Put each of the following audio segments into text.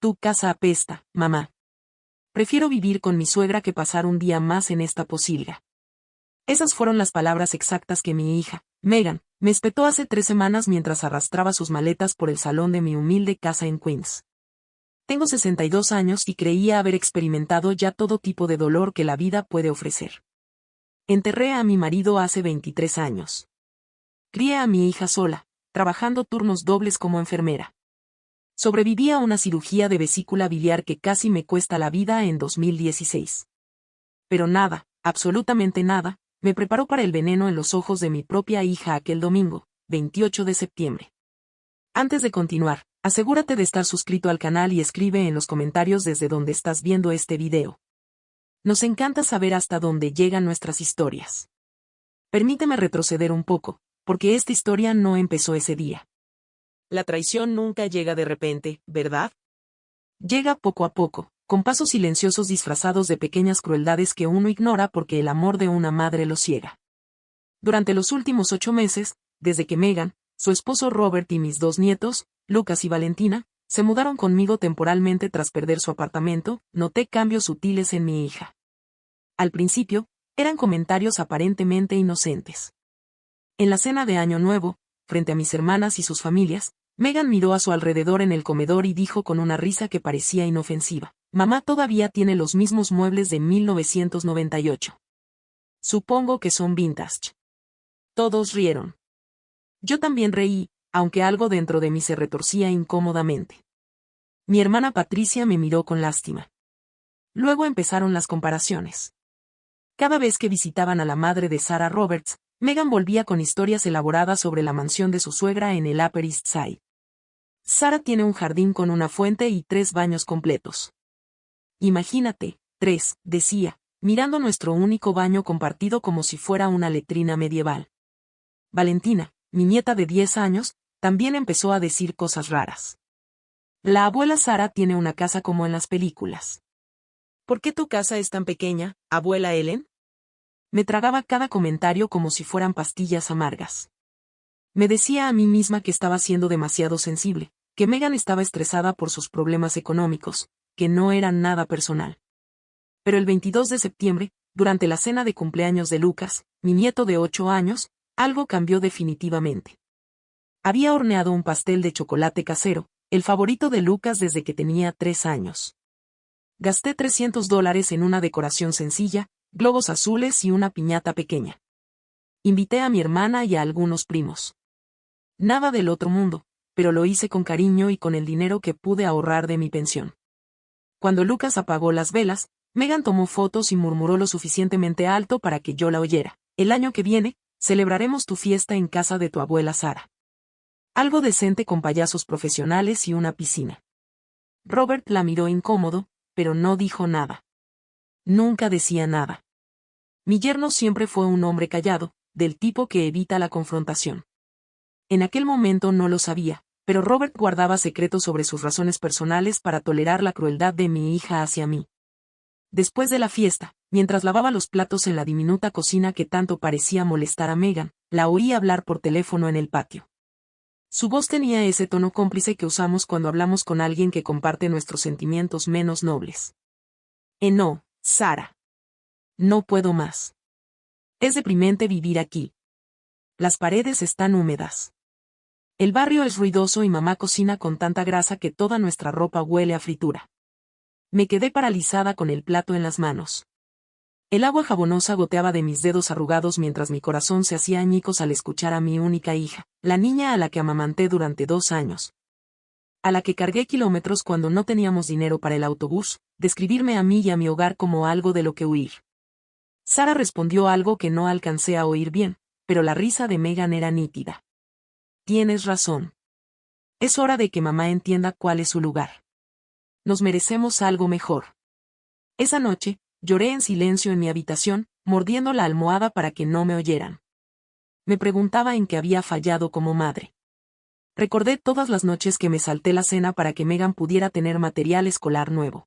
Tu casa apesta, mamá. Prefiero vivir con mi suegra que pasar un día más en esta posilga. Esas fueron las palabras exactas que mi hija, Megan, me espetó hace 3 semanas mientras arrastraba sus maletas por el salón de mi humilde casa en Queens. Tengo 62 años y creía haber experimentado ya todo tipo de dolor que la vida puede ofrecer. Enterré a mi marido hace 23 años. Crié a mi hija sola, trabajando turnos dobles como enfermera. Sobreviví a una cirugía de vesícula biliar que casi me cuesta la vida en 2016. Pero nada, absolutamente nada, me preparó para el veneno en los ojos de mi propia hija aquel domingo, 28 de septiembre. Antes de continuar, asegúrate de estar suscrito al canal y escribe en los comentarios desde donde estás viendo este video. Nos encanta saber hasta dónde llegan nuestras historias. Permíteme retroceder un poco, porque esta historia no empezó ese día. La traición nunca llega de repente, ¿verdad? Llega poco a poco, con pasos silenciosos disfrazados de pequeñas crueldades que uno ignora porque el amor de una madre lo ciega. Durante los últimos 8 meses, desde que Megan, su esposo Robert y mis 2 nietos, Lucas y Valentina, se mudaron conmigo temporalmente tras perder su apartamento, noté cambios sutiles en mi hija. Al principio, eran comentarios aparentemente inocentes. En la cena de Año Nuevo, frente a mis hermanas y sus familias, Megan miró a su alrededor en el comedor y dijo con una risa que parecía inofensiva: «Mamá todavía tiene los mismos muebles de 1998. Supongo que son vintage». Todos rieron. Yo también reí, aunque algo dentro de mí se retorcía incómodamente. Mi hermana Patricia me miró con lástima. Luego empezaron las comparaciones. Cada vez que visitaban a la madre de Sarah Roberts, Megan volvía con historias elaboradas sobre la mansión de su suegra en el Upper East Side. Sarah tiene un jardín con una fuente y 3 baños completos. Imagínate, 3, decía, mirando nuestro único baño compartido como si fuera una letrina medieval. Valentina, mi nieta de 10 años, también empezó a decir cosas raras. La abuela Sarah tiene una casa como en las películas. ¿Por qué tu casa es tan pequeña, abuela Ellen? Me tragaba cada comentario como si fueran pastillas amargas. Me decía a mí misma que estaba siendo demasiado sensible, que Megan estaba estresada por sus problemas económicos, que no eran nada personal. Pero el 22 de septiembre, durante la cena de cumpleaños de Lucas, mi nieto de 8 años, algo cambió definitivamente. Había horneado un pastel de chocolate casero, el favorito de Lucas desde que tenía 3 años. Gasté $300 en una decoración sencilla, globos azules y una piñata pequeña. Invité a mi hermana y a algunos primos. Nada del otro mundo, pero lo hice con cariño y con el dinero que pude ahorrar de mi pensión. Cuando Lucas apagó las velas, Megan tomó fotos y murmuró lo suficientemente alto para que yo la oyera: «El año que viene, celebraremos tu fiesta en casa de tu abuela Sarah. Algo decente con payasos profesionales y una piscina». Robert la miró incómodo, pero no dijo nada. Nunca decía nada. Mi yerno siempre fue un hombre callado, del tipo que evita la confrontación. En aquel momento no lo sabía, pero Robert guardaba secretos sobre sus razones personales para tolerar la crueldad de mi hija hacia mí. Después de la fiesta, mientras lavaba los platos en la diminuta cocina que tanto parecía molestar a Megan, la oí hablar por teléfono en el patio. Su voz tenía ese tono cómplice que usamos cuando hablamos con alguien que comparte nuestros sentimientos menos nobles. No, Sarah. No puedo más. Es deprimente vivir aquí. Las paredes están húmedas. El barrio es ruidoso y mamá cocina con tanta grasa que toda nuestra ropa huele a fritura. Me quedé paralizada con el plato en las manos. El agua jabonosa goteaba de mis dedos arrugados mientras mi corazón se hacía añicos al escuchar a mi única hija, la niña a la que amamanté durante 2 años, a la que cargué kilómetros cuando no teníamos dinero para el autobús, describirme a mí y a mi hogar como algo de lo que huir. Sarah respondió algo que no alcancé a oír bien, pero la risa de Megan era nítida. «Tienes razón. Es hora de que mamá entienda cuál es su lugar. Nos merecemos algo mejor». Esa noche, lloré en silencio en mi habitación, mordiendo la almohada para que no me oyeran. Me preguntaba en qué había fallado como madre. Recordé todas las noches que me salté la cena para que Megan pudiera tener material escolar nuevo.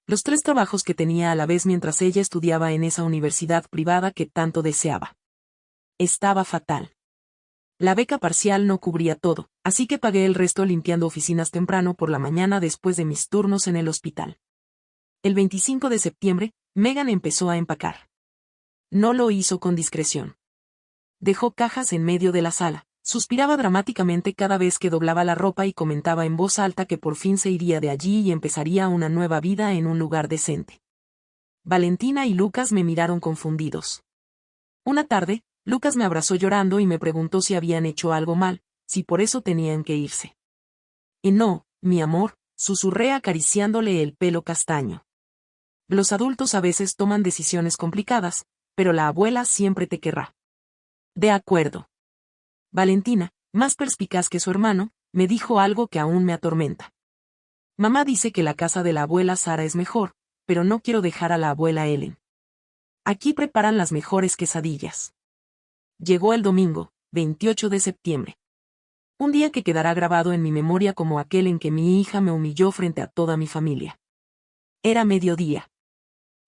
Los 3 trabajos que tenía a la vez mientras ella estudiaba en esa universidad privada que tanto deseaba. Estaba fatal. La beca parcial no cubría todo, así que pagué el resto limpiando oficinas temprano por la mañana después de mis turnos en el hospital. El 25 de septiembre, Megan empezó a empacar. No lo hizo con discreción. Dejó cajas en medio de la sala, suspiraba dramáticamente cada vez que doblaba la ropa y comentaba en voz alta que por fin se iría de allí y empezaría una nueva vida en un lugar decente. Valentina y Lucas me miraron confundidos. Una tarde, Lucas me abrazó llorando y me preguntó si habían hecho algo mal, si por eso tenían que irse. Y no, mi amor, susurré acariciándole el pelo castaño. Los adultos a veces toman decisiones complicadas, pero la abuela siempre te querrá. De acuerdo. Valentina, más perspicaz que su hermano, me dijo algo que aún me atormenta. Mamá dice que la casa de la abuela Sara es mejor, pero no quiero dejar a la abuela Ellen. Aquí preparan las mejores quesadillas. Llegó el domingo, 28 de septiembre. Un día que quedará grabado en mi memoria como aquel en que mi hija me humilló frente a toda mi familia. Era mediodía.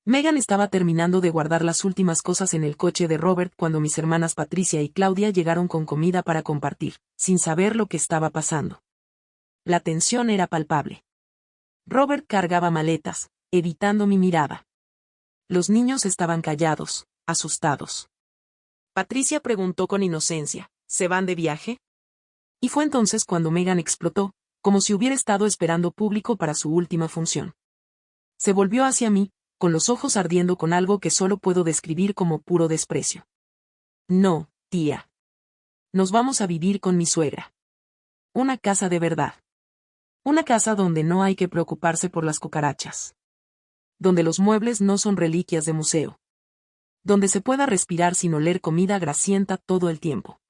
Megan estaba terminando de guardar las últimas cosas en el coche de Robert cuando mis hermanas Patricia y Claudia llegaron con comida para compartir, sin saber lo que estaba pasando. La tensión era palpable. Robert cargaba maletas, evitando mi mirada. Los niños estaban callados, asustados. Patricia preguntó con inocencia, ¿se van de viaje? Y fue entonces cuando Megan explotó, como si hubiera estado esperando público para su última función. Se volvió hacia mí, con los ojos ardiendo con algo que solo puedo describir como puro desprecio. No, tía. Nos vamos a vivir con mi suegra. Una casa de verdad. Una casa donde no hay que preocuparse por las cucarachas. Donde los muebles no son reliquias de museo. Donde se pueda respirar sin oler comida grasienta todo el tiempo.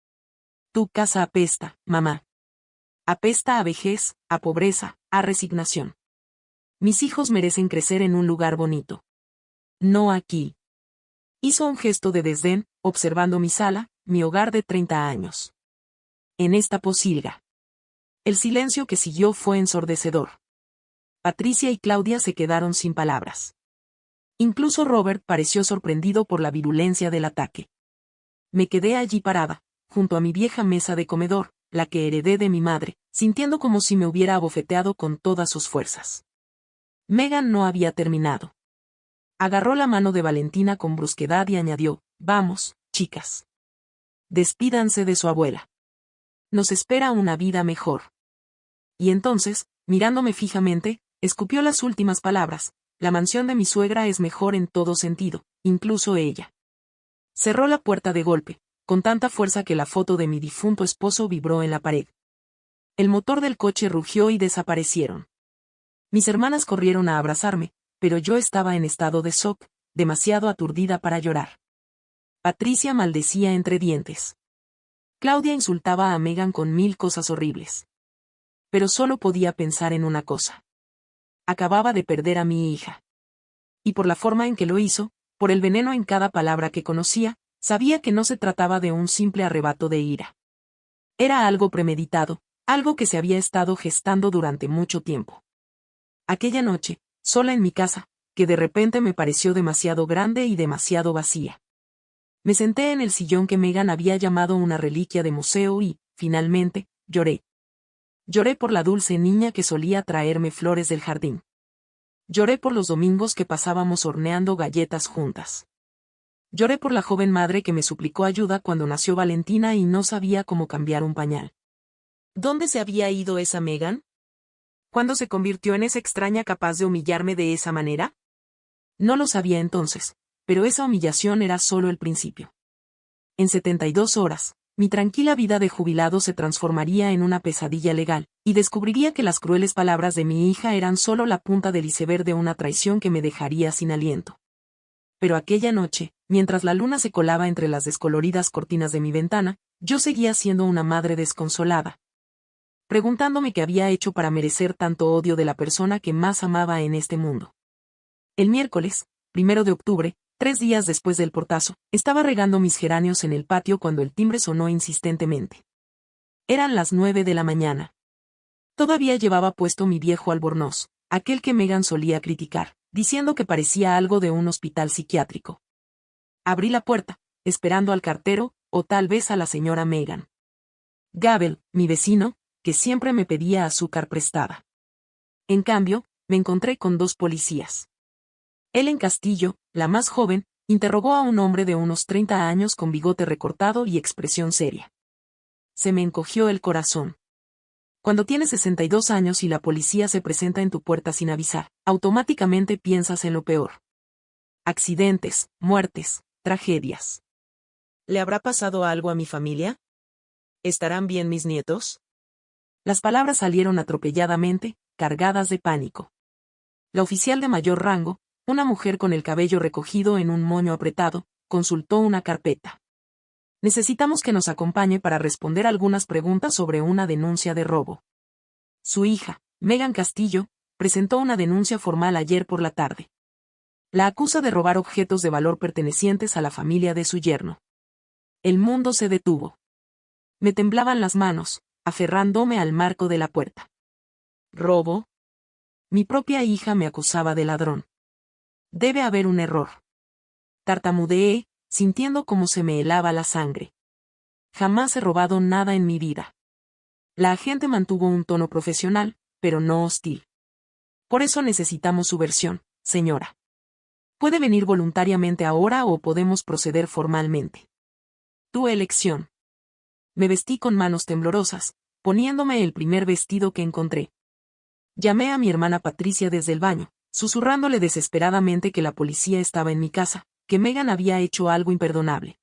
Tu casa apesta, mamá. Apesta a vejez, a pobreza, a resignación. Mis hijos merecen crecer en un lugar bonito. No aquí. Hizo un gesto de desdén, observando mi sala, mi hogar de 30 años. En esta posilga. El silencio que siguió fue ensordecedor. Patricia y Claudia se quedaron sin palabras. Incluso Robert pareció sorprendido por la virulencia del ataque. Me quedé allí parada, junto a mi vieja mesa de comedor, la que heredé de mi madre, sintiendo como si me hubiera abofeteado con todas sus fuerzas. Megan no había terminado. Agarró la mano de Valentina con brusquedad y añadió, vamos, chicas. Despídanse de su abuela. Nos espera una vida mejor. Y entonces, mirándome fijamente, escupió las últimas palabras, la mansión de mi suegra es mejor en todo sentido, incluso ella. Cerró la puerta de golpe, con tanta fuerza que la foto de mi difunto esposo vibró en la pared. El motor del coche rugió y desaparecieron. Mis hermanas corrieron a abrazarme, pero yo estaba en estado de shock, demasiado aturdida para llorar. Patricia maldecía entre dientes. Claudia insultaba a Megan con 1000 cosas horribles. Pero solo podía pensar en una cosa. Acababa de perder a mi hija. Y por la forma en que lo hizo, por el veneno en cada palabra que conocía, sabía que no se trataba de un simple arrebato de ira. Era algo premeditado, algo que se había estado gestando durante mucho tiempo. Aquella noche, sola en mi casa, que de repente me pareció demasiado grande y demasiado vacía. Me senté en el sillón que Megan había llamado una reliquia de museo y, finalmente, lloré. Lloré por la dulce niña que solía traerme flores del jardín. Lloré por los domingos que pasábamos horneando galletas juntas. Lloré por la joven madre que me suplicó ayuda cuando nació Valentina y no sabía cómo cambiar un pañal. ¿Dónde se había ido esa Megan? ¿Cuándo se convirtió en esa extraña capaz de humillarme de esa manera? No lo sabía entonces, pero esa humillación era solo el principio. En 72 horas, mi tranquila vida de jubilado se transformaría en una pesadilla legal, y descubriría que las crueles palabras de mi hija eran solo la punta del iceberg de una traición que me dejaría sin aliento. Pero aquella noche, mientras la luna se colaba entre las descoloridas cortinas de mi ventana, yo seguía siendo una madre desconsolada, preguntándome qué había hecho para merecer tanto odio de la persona que más amaba en este mundo. El miércoles, 1 de octubre, 3 días después del portazo, estaba regando mis geranios en el patio cuando el timbre sonó insistentemente. Eran las 9 de la mañana. Todavía llevaba puesto mi viejo albornoz, aquel que Megan solía criticar, diciendo que parecía algo de un hospital psiquiátrico. Abrí la puerta, esperando al cartero, o tal vez a la señora Megan. Gabel, mi vecino, que siempre me pedía azúcar prestada. En cambio, me encontré con dos policías. Ellen Castillo, la más joven, interrogó a un hombre de unos 30 años con bigote recortado y expresión seria. Se me encogió el corazón. Cuando tienes 62 años y la policía se presenta en tu puerta sin avisar, automáticamente piensas en lo peor. Accidentes, muertes, tragedias. ¿Le habrá pasado algo a mi familia? ¿Estarán bien mis nietos? Las palabras salieron atropelladamente, cargadas de pánico. La oficial de mayor rango, una mujer con el cabello recogido en un moño apretado, consultó una carpeta. Necesitamos que nos acompañe para responder algunas preguntas sobre una denuncia de robo. Su hija, Megan Castillo, presentó una denuncia formal ayer por la tarde. La acusa de robar objetos de valor pertenecientes a la familia de su yerno. El mundo se detuvo. Me temblaban las manos, aferrándome al marco de la puerta. ¿Robo? Mi propia hija me acusaba de ladrón. Debe haber un error. Tartamudeé, sintiendo cómo se me helaba la sangre. Jamás he robado nada en mi vida. La agente mantuvo un tono profesional, pero no hostil. Por eso necesitamos su versión, señora. Puede venir voluntariamente ahora o podemos proceder formalmente. Tu elección. Me vestí con manos temblorosas, poniéndome el primer vestido que encontré. Llamé a mi hermana Patricia desde el baño, susurrándole desesperadamente que la policía estaba en mi casa, que Megan había hecho algo imperdonable.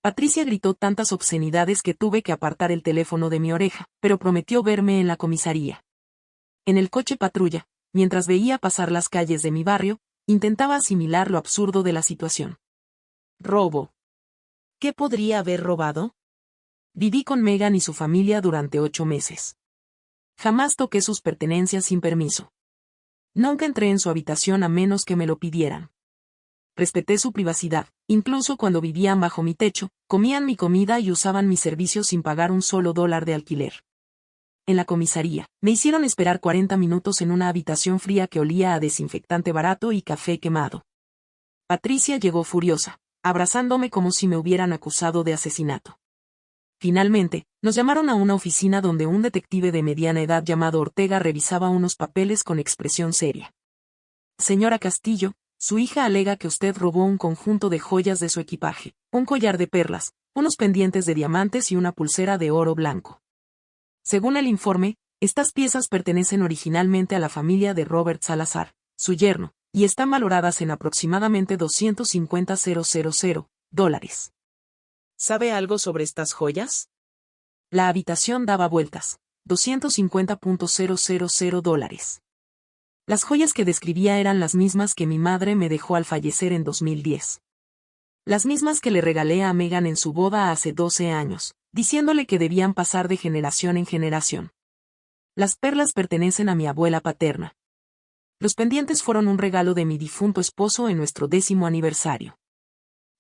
Patricia gritó tantas obscenidades que tuve que apartar el teléfono de mi oreja, pero prometió verme en la comisaría. En el coche patrulla, mientras veía pasar las calles de mi barrio, intentaba asimilar lo absurdo de la situación. Robo. ¿Qué podría haber robado? Viví con Megan y su familia durante 8 meses. Jamás toqué sus pertenencias sin permiso. Nunca entré en su habitación a menos que me lo pidieran. Respeté su privacidad, incluso cuando vivían bajo mi techo, comían mi comida y usaban mis servicios sin pagar un solo dólar de alquiler. En la comisaría, me hicieron esperar 40 minutos en una habitación fría que olía a desinfectante barato y café quemado. Patricia llegó furiosa, abrazándome como si me hubieran acusado de asesinato. Finalmente, nos llamaron a una oficina donde un detective de mediana edad llamado Ortega revisaba unos papeles con expresión seria. Señora Castillo, su hija alega que usted robó un conjunto de joyas de su equipaje, un collar de perlas, unos pendientes de diamantes y una pulsera de oro blanco. Según el informe, estas piezas pertenecen originalmente a la familia de Robert Salazar, su yerno, y están valoradas en aproximadamente $250,000. ¿Sabe algo sobre estas joyas? La habitación daba vueltas. $250,000. Las joyas que describía eran las mismas que mi madre me dejó al fallecer en 2010. Las mismas que le regalé a Megan en su boda hace 12 años, diciéndole que debían pasar de generación en generación. Las perlas pertenecen a mi abuela paterna. Los pendientes fueron un regalo de mi difunto esposo en nuestro 10º aniversario.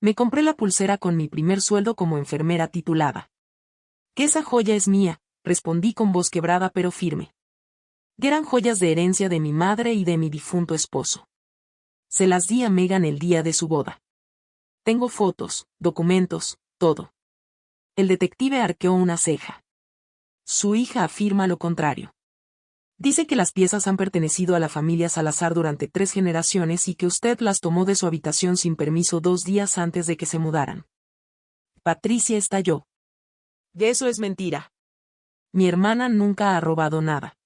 Me compré la pulsera con mi primer sueldo como enfermera titulada. Que esa joya es mía, respondí con voz quebrada pero firme. Eran joyas de herencia de mi madre y de mi difunto esposo. Se las di a Megan el día de su boda. Tengo fotos, documentos, todo. El detective arqueó una ceja. Su hija afirma lo contrario. Dice que las piezas han pertenecido a la familia Salazar durante 3 generaciones y que usted las tomó de su habitación sin permiso 2 días antes de que se mudaran. Patricia estalló. Eso es mentira. Mi hermana nunca ha robado nada.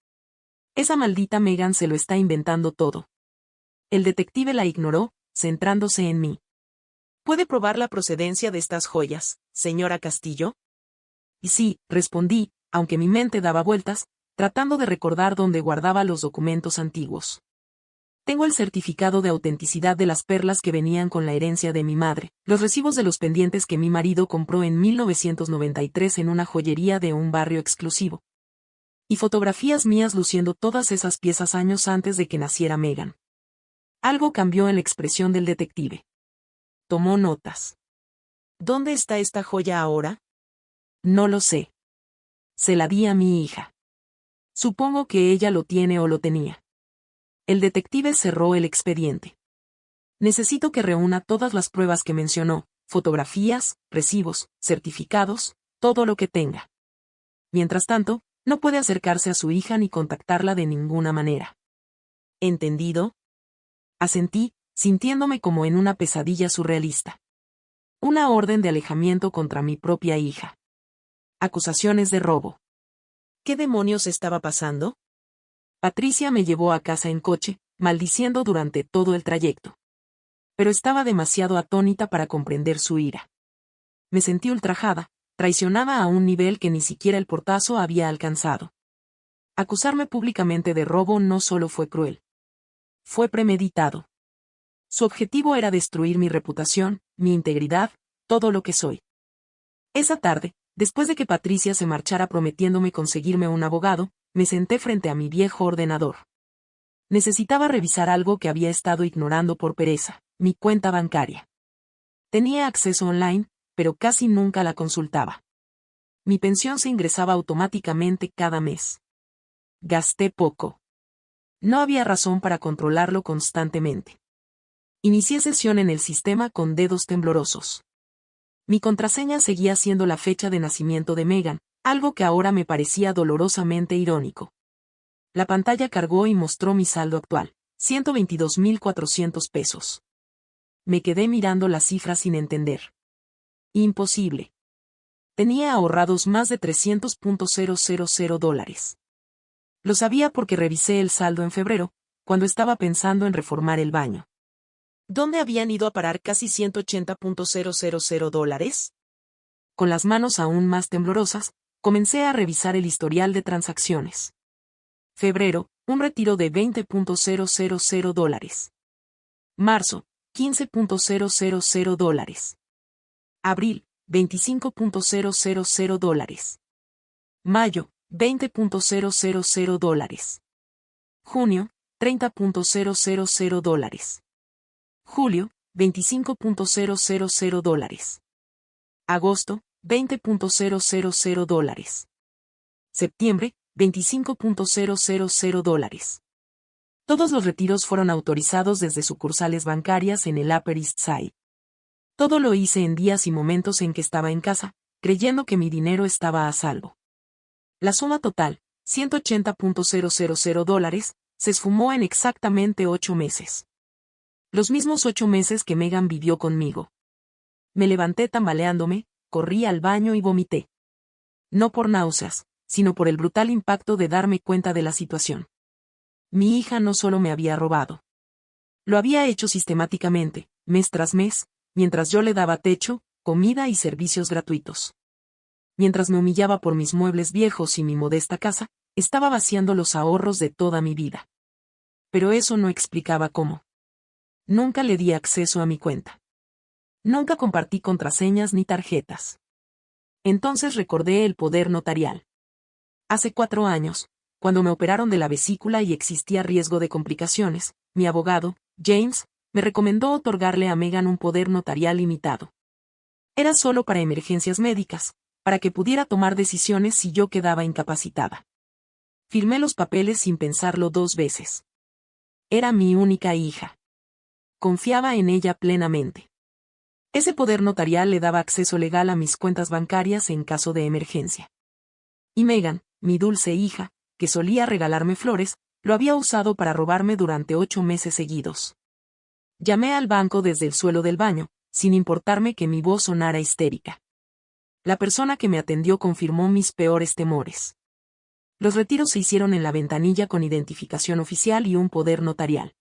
Esa maldita Megan se lo está inventando todo. El detective la ignoró, centrándose en mí. ¿Puede probar la procedencia de estas joyas, señora Castillo? Y sí, respondí, aunque mi mente daba vueltas, tratando de recordar dónde guardaba los documentos antiguos. Tengo el certificado de autenticidad de las perlas que venían con la herencia de mi madre, los recibos de los pendientes que mi marido compró en 1993 en una joyería de un barrio exclusivo. Y fotografías mías luciendo todas esas piezas años antes de que naciera Megan. Algo cambió en la expresión del detective. Tomó notas. ¿Dónde está esta joya ahora? No lo sé. Se la di a mi hija. Supongo que ella lo tiene o lo tenía. El detective cerró el expediente. Necesito que reúna todas las pruebas que mencionó, fotografías, recibos, certificados, todo lo que tenga. Mientras tanto, no puede acercarse a su hija ni contactarla de ninguna manera. ¿Entendido? Asentí, sintiéndome como en una pesadilla surrealista. Una orden de alejamiento contra mi propia hija. Acusaciones de robo. ¿Qué demonios estaba pasando? Patricia me llevó a casa en coche, maldiciendo durante todo el trayecto. Pero estaba demasiado atónita para comprender su ira. Me sentí ultrajada, traicionada a un nivel que ni siquiera el portazo había alcanzado. Acusarme públicamente de robo no solo fue cruel. Fue premeditado. Su objetivo era destruir mi reputación, mi integridad, todo lo que soy. Esa tarde, después de que Patricia se marchara prometiéndome conseguirme un abogado, me senté frente a mi viejo ordenador. Necesitaba revisar algo que había estado ignorando por pereza, mi cuenta bancaria. Tenía acceso online, pero casi nunca la consultaba. Mi pensión se ingresaba automáticamente cada mes. Gasté poco. No había razón para controlarlo constantemente. Inicié sesión en el sistema con dedos temblorosos. Mi contraseña seguía siendo la fecha de nacimiento de Megan, algo que ahora me parecía dolorosamente irónico. La pantalla cargó y mostró mi saldo actual, 122.400 pesos. Me quedé mirando las cifras sin entender. Imposible. Tenía ahorrados más de $300.000. Lo sabía porque revisé el saldo en febrero, cuando estaba pensando en reformar el baño. ¿Dónde habían ido a parar casi $180.000? Con las manos aún más temblorosas, comencé a revisar el historial de transacciones. Febrero, un retiro de $20.000. Marzo, $15.000. Abril, $25.000. Mayo, $20.000. Junio, $30.000. Julio, $25.000. Agosto, $20.000. Septiembre, $25.000. Todos los retiros fueron autorizados desde sucursales bancarias en el Upper East Side. Todo lo hice en días y momentos en que estaba en casa, creyendo que mi dinero estaba a salvo. La suma total, $180.000, se esfumó en exactamente 8 meses. Los mismos 8 meses que Megan vivió conmigo. Me levanté tambaleándome, corrí al baño y vomité. No por náuseas, sino por el brutal impacto de darme cuenta de la situación. Mi hija no solo me había robado. Lo había hecho sistemáticamente, mes tras mes, mientras yo le daba techo, comida y servicios gratuitos. Mientras me humillaba por mis muebles viejos y mi modesta casa, estaba vaciando los ahorros de toda mi vida. Pero eso no explicaba cómo. Nunca le di acceso a mi cuenta. Nunca compartí contraseñas ni tarjetas. Entonces recordé el poder notarial. Hace 4 años, cuando me operaron de la vesícula y existía riesgo de complicaciones, mi abogado, James, me recomendó otorgarle a Megan un poder notarial limitado. Era solo para emergencias médicas, para que pudiera tomar decisiones si yo quedaba incapacitada. Firmé los papeles sin pensarlo 2 veces. Era mi única hija. Confiaba en ella plenamente. Ese poder notarial le daba acceso legal a mis cuentas bancarias en caso de emergencia. Y Megan, mi dulce hija, que solía regalarme flores, lo había usado para robarme durante 8 meses seguidos. Llamé al banco desde el suelo del baño, sin importarme que mi voz sonara histérica. La persona que me atendió confirmó mis peores temores. Los retiros se hicieron en la ventanilla con identificación oficial y un poder notarial.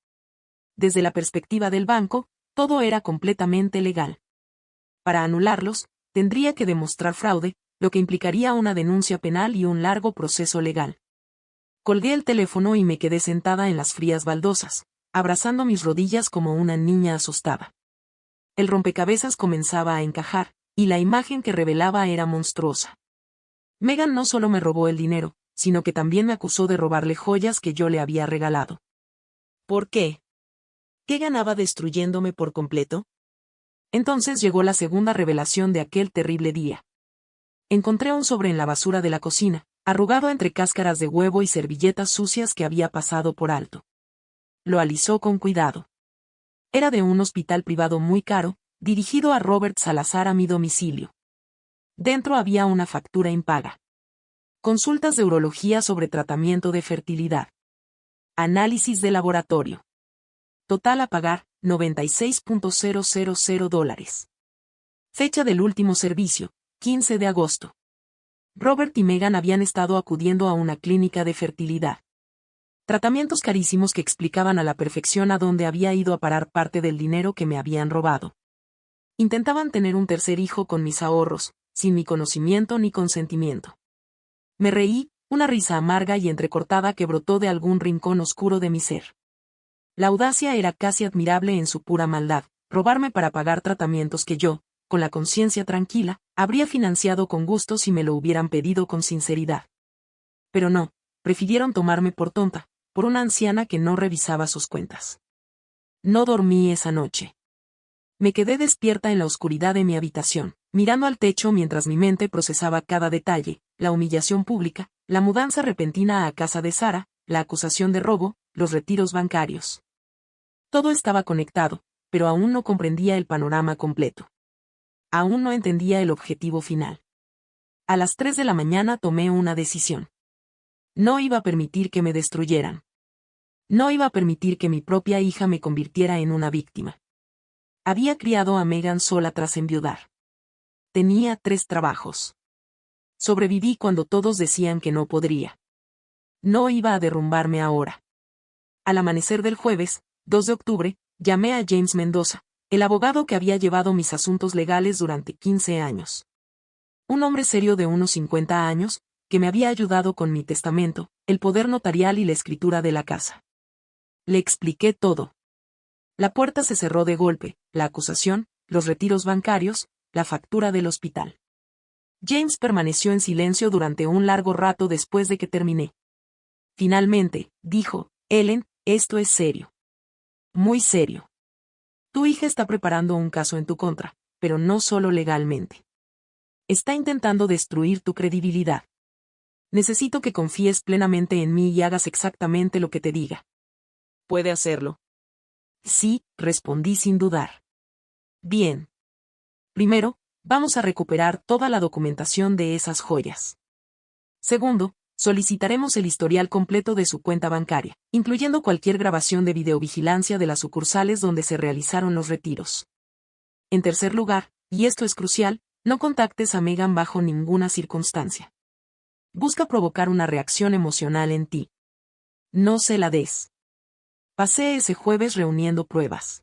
Desde la perspectiva del banco, todo era completamente legal. Para anularlos, tendría que demostrar fraude, lo que implicaría una denuncia penal y un largo proceso legal. Colgué el teléfono y me quedé sentada en las frías baldosas, abrazando mis rodillas como una niña asustada. El rompecabezas comenzaba a encajar, y la imagen que revelaba era monstruosa. Megan no solo me robó el dinero, sino que también me acusó de robarle joyas que yo le había regalado. ¿Por qué? ¿Qué ganaba destruyéndome por completo? Entonces llegó la segunda revelación de aquel terrible día. Encontré un sobre en la basura de la cocina, arrugado entre cáscaras de huevo y servilletas sucias que había pasado por alto. Lo alisó con cuidado. Era de un hospital privado muy caro, dirigido a Robert Salazar a mi domicilio. Dentro había una factura impaga. Consultas de urología sobre tratamiento de fertilidad. Análisis de laboratorio. Total a pagar, $96.000. Fecha del último servicio, 15 de agosto. Robert y Megan habían estado acudiendo a una clínica de fertilidad. Tratamientos carísimos que explicaban a la perfección a dónde había ido a parar parte del dinero que me habían robado. Intentaban tener un tercer hijo con mis ahorros, sin mi conocimiento ni consentimiento. Me reí, una risa amarga y entrecortada que brotó de algún rincón oscuro de mi ser. La audacia era casi admirable en su pura maldad, robarme para pagar tratamientos que yo, con la conciencia tranquila, habría financiado con gusto si me lo hubieran pedido con sinceridad. Pero no, prefirieron tomarme por tonta, por una anciana que no revisaba sus cuentas. No dormí esa noche. Me quedé despierta en la oscuridad de mi habitación, mirando al techo mientras mi mente procesaba cada detalle, la humillación pública, la mudanza repentina a casa de Sara, la acusación de robo, los retiros bancarios. Todo estaba conectado, pero aún no comprendía el panorama completo. Aún no entendía el objetivo final. A las 3 de la mañana tomé una decisión. No iba a permitir que me destruyeran. No iba a permitir que mi propia hija me convirtiera en una víctima. Había criado a Megan sola tras enviudar. Tenía 3 trabajos. Sobreviví cuando todos decían que no podría. No iba a derrumbarme ahora. Al amanecer del jueves, 2 de octubre, llamé a James Mendoza, el abogado que había llevado mis asuntos legales durante 15 años. Un hombre serio de unos 50 años, que me había ayudado con mi testamento, el poder notarial y la escritura de la casa. Le expliqué todo. La puerta se cerró de golpe, la acusación, los retiros bancarios, la factura del hospital. James permaneció en silencio durante un largo rato después de que terminé. Finalmente, dijo, Ellen, esto es serio. Muy serio. Tu hija está preparando un caso en tu contra, pero no solo legalmente. Está intentando destruir tu credibilidad. Necesito que confíes plenamente en mí y hagas exactamente lo que te diga. ¿Puede hacerlo? Sí, respondí sin dudar. Bien. Primero, vamos a recuperar toda la documentación de esas joyas. Segundo, solicitaremos el historial completo de su cuenta bancaria, incluyendo cualquier grabación de videovigilancia de las sucursales donde se realizaron los retiros. En tercer lugar, y esto es crucial, no contactes a Megan bajo ninguna circunstancia. Busca provocar una reacción emocional en ti. No se la des. Pasé ese jueves reuniendo pruebas.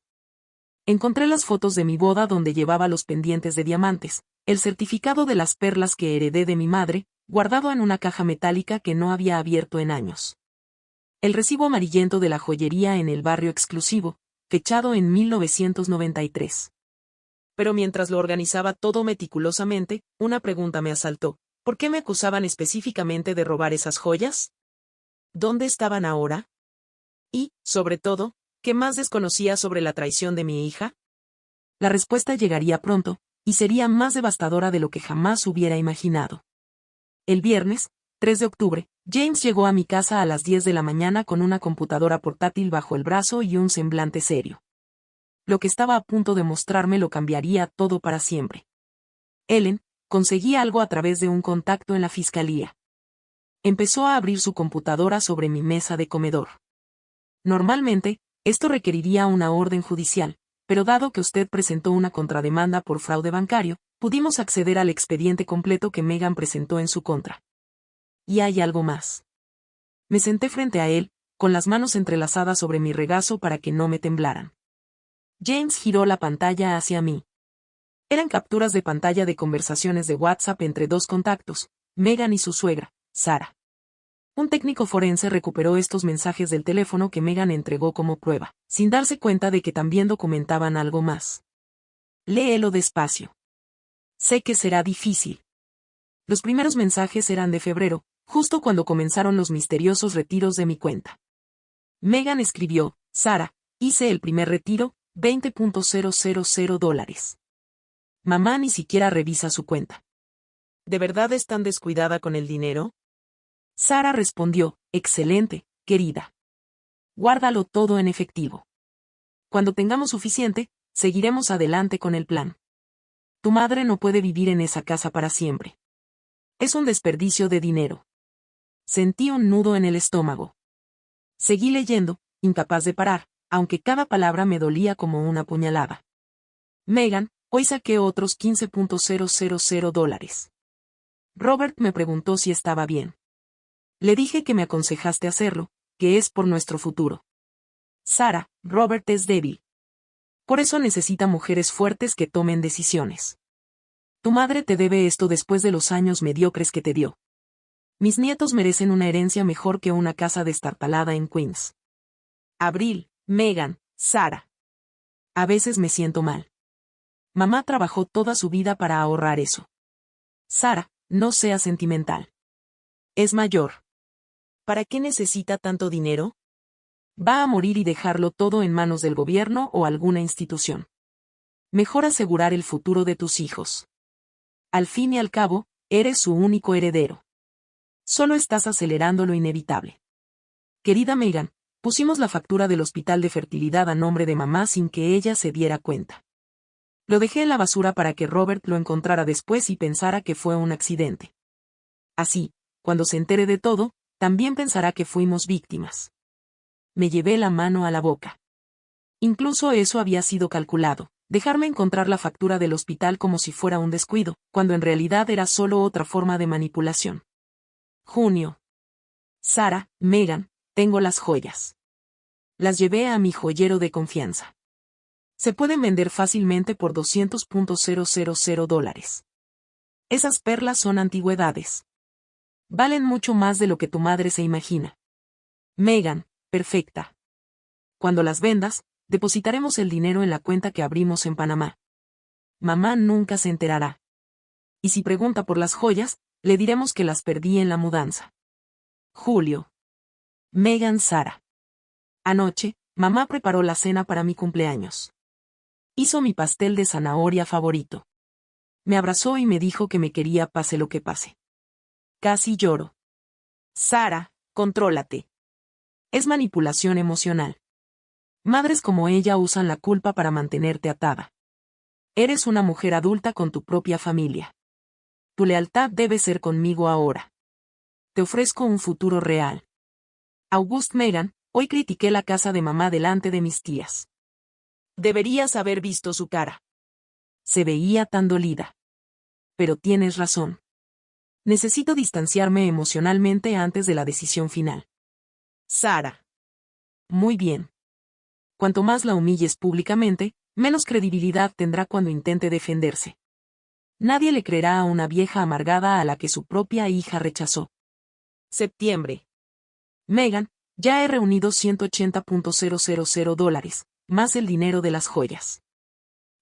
Encontré las fotos de mi boda donde llevaba los pendientes de diamantes, el certificado de las perlas que heredé de mi madre, guardado en una caja metálica que no había abierto en años. El recibo amarillento de la joyería en el barrio exclusivo, fechado en 1993. Pero mientras lo organizaba todo meticulosamente, una pregunta me asaltó. ¿Por qué me acusaban específicamente de robar esas joyas? ¿Dónde estaban ahora? Y, sobre todo, ¿qué más desconocía sobre la traición de mi hija? La respuesta llegaría pronto, y sería más devastadora de lo que jamás hubiera imaginado. El viernes, 3 de octubre, James llegó a mi casa a las 10 de la mañana con una computadora portátil bajo el brazo y un semblante serio. Lo que estaba a punto de mostrarme lo cambiaría todo para siempre. Ellen, conseguí algo a través de un contacto en la fiscalía. Empezó a abrir su computadora sobre mi mesa de comedor. Normalmente, esto requeriría una orden judicial, pero dado que usted presentó una contrademanda por fraude bancario, pudimos acceder al expediente completo que Megan presentó en su contra. Y hay algo más. Me senté frente a él, con las manos entrelazadas sobre mi regazo para que no me temblaran. James giró la pantalla hacia mí. Eran capturas de pantalla de conversaciones de WhatsApp entre 2 contactos, Megan y su suegra, Sara. Un técnico forense recuperó estos mensajes del teléfono que Megan entregó como prueba, sin darse cuenta de que también documentaban algo más. Léelo despacio. Sé que será difícil. Los primeros mensajes eran de febrero, justo cuando comenzaron los misteriosos retiros de mi cuenta. Megan escribió, Sara, hice el primer retiro, $20.000. Mamá ni siquiera revisa su cuenta. ¿De verdad es tan descuidada con el dinero? Sara respondió, excelente, querida. Guárdalo todo en efectivo. Cuando tengamos suficiente, seguiremos adelante con el plan. Tu madre no puede vivir en esa casa para siempre. Es un desperdicio de dinero. Sentí un nudo en el estómago. Seguí leyendo, incapaz de parar, aunque cada palabra me dolía como una puñalada. Megan, hoy saqué otros $15,000. Robert me preguntó si estaba bien. Le dije que me aconsejaste hacerlo, que es por nuestro futuro. Sara, Robert es débil. Por eso necesita mujeres fuertes que tomen decisiones. Tu madre te debe esto después de los años mediocres que te dio. Mis nietos merecen una herencia mejor que una casa destartalada en Queens. Abril, Megan, Sara. A veces me siento mal. Mamá trabajó toda su vida para ahorrar eso. Sara, no seas sentimental. Es mayor. ¿Para qué necesita tanto dinero? Va a morir y dejarlo todo en manos del gobierno o alguna institución. Mejor asegurar el futuro de tus hijos. Al fin y al cabo, eres su único heredero. Solo estás acelerando lo inevitable. Querida Megan, pusimos la factura del hospital de fertilidad a nombre de mamá sin que ella se diera cuenta. Lo dejé en la basura para que Robert lo encontrara después y pensara que fue un accidente. Así, cuando se entere de todo, también pensará que fuimos víctimas. Me llevé la mano a la boca. Incluso eso había sido calculado, dejarme encontrar la factura del hospital como si fuera un descuido, cuando en realidad era solo otra forma de manipulación. Junio. Sara, Megan, tengo las joyas. Las llevé a mi joyero de confianza. Se pueden vender fácilmente por $200,000. Esas perlas son antigüedades. Valen mucho más de lo que tu madre se imagina. Megan, perfecta. Cuando las vendas, depositaremos el dinero en la cuenta que abrimos en Panamá. Mamá nunca se enterará. Y si pregunta por las joyas, le diremos que las perdí en la mudanza. Julio. Megan, Sara. Anoche, mamá preparó la cena para mi cumpleaños. Hizo mi pastel de zanahoria favorito. Me abrazó y me dijo que me quería pase lo que pase. Casi lloro. Sara, contrólate. Es manipulación emocional. Madres como ella usan la culpa para mantenerte atada. Eres una mujer adulta con tu propia familia. Tu lealtad debe ser conmigo ahora. Te ofrezco un futuro real. August. Megan, hoy critiqué la casa de mamá delante de mis tías. Deberías haber visto su cara. Se veía tan dolida. Pero tienes razón. Necesito distanciarme emocionalmente antes de la decisión final. Sara. Muy bien. Cuanto más la humilles públicamente, menos credibilidad tendrá cuando intente defenderse. Nadie le creerá a una vieja amargada a la que su propia hija rechazó. Septiembre. Megan, ya he reunido $180,000, más el dinero de las joyas.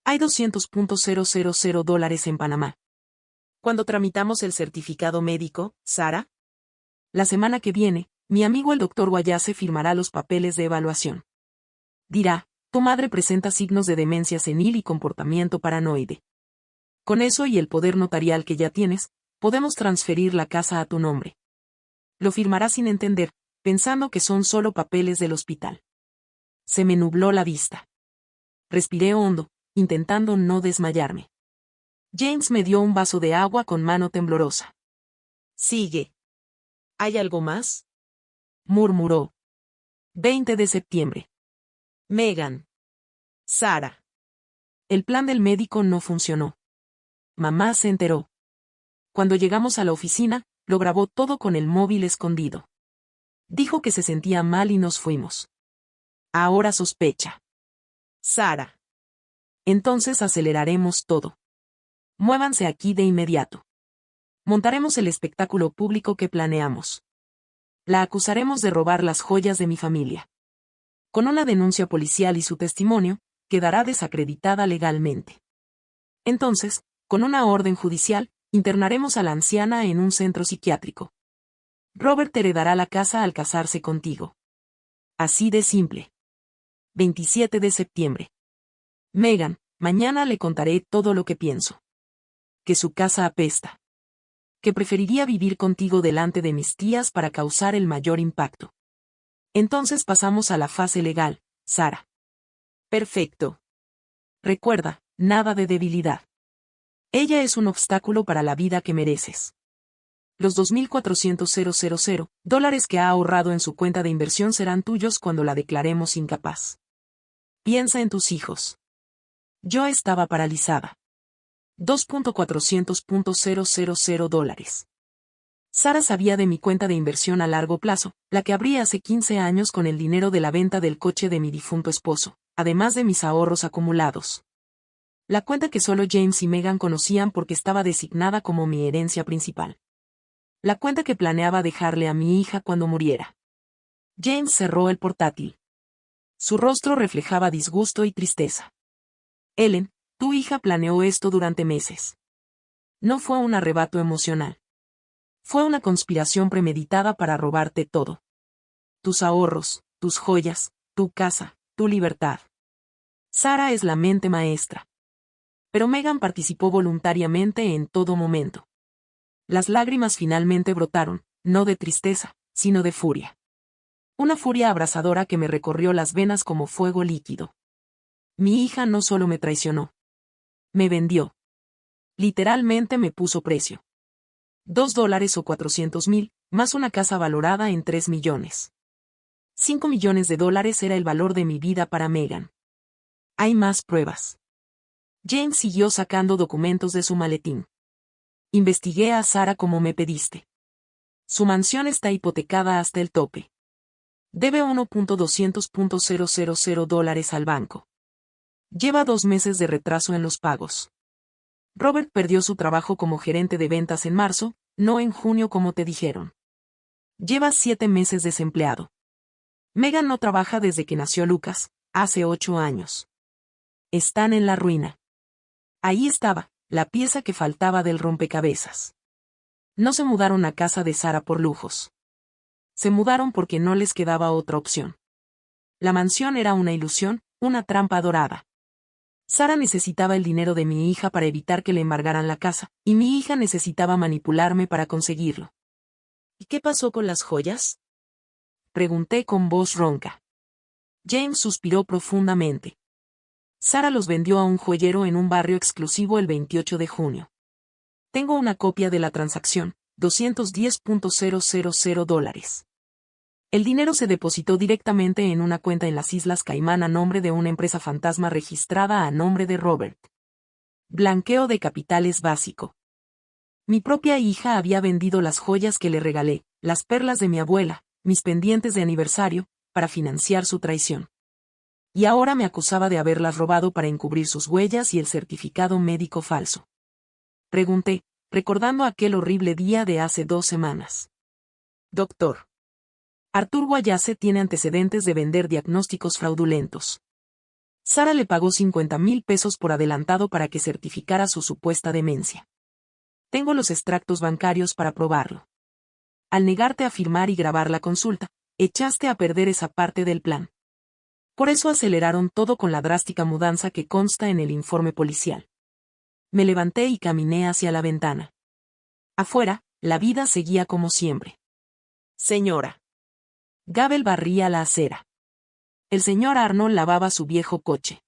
Hay $200,000 en Panamá. ¿Cuándo tramitamos el certificado médico, Sara? La semana que viene, mi amigo el Dr. Guayase firmará los papeles de evaluación. Dirá, tu madre presenta signos de demencia senil y comportamiento paranoide. Con eso y el poder notarial que ya tienes, podemos transferir la casa a tu nombre. Lo firmará sin entender, pensando que son solo papeles del hospital. Se me nubló la vista. Respiré hondo, intentando no desmayarme. James me dio un vaso de agua con mano temblorosa. Sigue. ¿Hay algo más? Murmuró. 20 de septiembre. Megan. Sara. El plan del médico no funcionó. Mamá se enteró. Cuando llegamos a la oficina, lo grabó todo con el móvil escondido. Dijo que se sentía mal y nos fuimos. Ahora sospecha. Sara. Entonces aceleraremos todo. Muévanse aquí de inmediato. Montaremos el espectáculo público que planeamos. La acusaremos de robar las joyas de mi familia. Con una denuncia policial y su testimonio, quedará desacreditada legalmente. Entonces, con una orden judicial, internaremos a la anciana en un centro psiquiátrico. Robert heredará la casa al casarse contigo. Así de simple. 27 de septiembre. Megan, mañana le contaré todo lo que pienso. Que su casa apesta. Que preferiría vivir contigo delante de mis tías para causar el mayor impacto. Entonces pasamos a la fase legal, Sara. Perfecto. Recuerda, nada de debilidad. Ella es un obstáculo para la vida que mereces. Los $2,400 que ha ahorrado en su cuenta de inversión serán tuyos cuando la declaremos incapaz. Piensa en tus hijos. Yo estaba paralizada. $2,400,000. Sara sabía de mi cuenta de inversión a largo plazo, la que abrí hace 15 años con el dinero de la venta del coche de mi difunto esposo, además de mis ahorros acumulados. La cuenta que solo James y Megan conocían porque estaba designada como mi herencia principal. La cuenta que planeaba dejarle a mi hija cuando muriera. James cerró el portátil. Su rostro reflejaba disgusto y tristeza. Ellen, tu hija planeó esto durante meses. No fue un arrebato emocional. Fue una conspiración premeditada para robarte todo. Tus ahorros, tus joyas, tu casa, tu libertad. Sara es la mente maestra. Pero Megan participó voluntariamente en todo momento. Las lágrimas finalmente brotaron, no de tristeza, sino de furia. Una furia abrasadora que me recorrió las venas como fuego líquido. Mi hija no solo me traicionó. Me vendió. Literalmente me puso precio. $2 o 400,000, más una casa valorada en 3 millones. $5 millones era el valor de mi vida para Megan. Hay más pruebas. James siguió sacando documentos de su maletín. Investigué a Sara como me pediste. Su mansión está hipotecada hasta el tope. Debe $1,200,000 al banco. Lleva 2 meses de retraso en los pagos. Robert perdió su trabajo como gerente de ventas en marzo, no en junio como te dijeron. Lleva 7 meses desempleado. Megan no trabaja desde que nació Lucas, hace 8 años. Están en la ruina. Ahí estaba, la pieza que faltaba del rompecabezas. No se mudaron a casa de Sara por lujos. Se mudaron porque no les quedaba otra opción. La mansión era una ilusión, una trampa dorada. Sara necesitaba el dinero de mi hija para evitar que le embargaran la casa, y mi hija necesitaba manipularme para conseguirlo. ¿Y qué pasó con las joyas? Pregunté con voz ronca. James suspiró profundamente. Sara los vendió a un joyero en un barrio exclusivo el 28 de junio. Tengo una copia de la transacción, $210,000. El dinero se depositó directamente en una cuenta en las Islas Caimán a nombre de una empresa fantasma registrada a nombre de Robert. Blanqueo de capitales básico. Mi propia hija había vendido las joyas que le regalé, las perlas de mi abuela, mis pendientes de aniversario, para financiar su traición. Y ahora me acusaba de haberlas robado para encubrir sus huellas y el certificado médico falso. Pregunté, recordando aquel horrible día de hace 2 semanas. Doctor. Arthur Wallace tiene antecedentes de vender diagnósticos fraudulentos. Sara le pagó $50,000 por adelantado para que certificara su supuesta demencia. Tengo los extractos bancarios para probarlo. Al negarte a firmar y grabar la consulta, echaste a perder esa parte del plan. Por eso aceleraron todo con la drástica mudanza que consta en el informe policial. Me levanté y caminé hacia la ventana. Afuera, la vida seguía como siempre. Señora. Gabel barría la acera. El señor Arnold lavaba su viejo coche.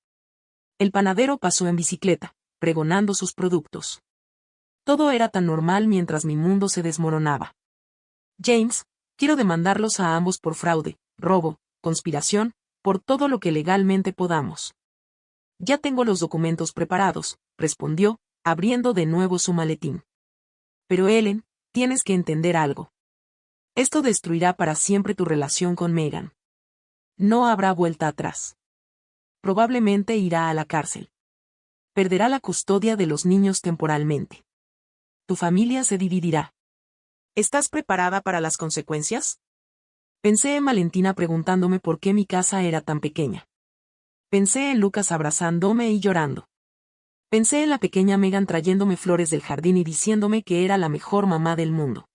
El panadero pasó en bicicleta, pregonando sus productos. Todo era tan normal mientras mi mundo se desmoronaba. James, quiero demandarlos a ambos por fraude, robo, conspiración, por todo lo que legalmente podamos. Ya tengo los documentos preparados, respondió, abriendo de nuevo su maletín. Pero Ellen, tienes que entender algo. Esto destruirá para siempre tu relación con Megan. No habrá vuelta atrás. Probablemente irá a la cárcel. Perderá la custodia de los niños temporalmente. Tu familia se dividirá. ¿Estás preparada para las consecuencias? Pensé en Valentina preguntándome por qué mi casa era tan pequeña. Pensé en Lucas abrazándome y llorando. Pensé en la pequeña Megan trayéndome flores del jardín y diciéndome que era la mejor mamá del mundo.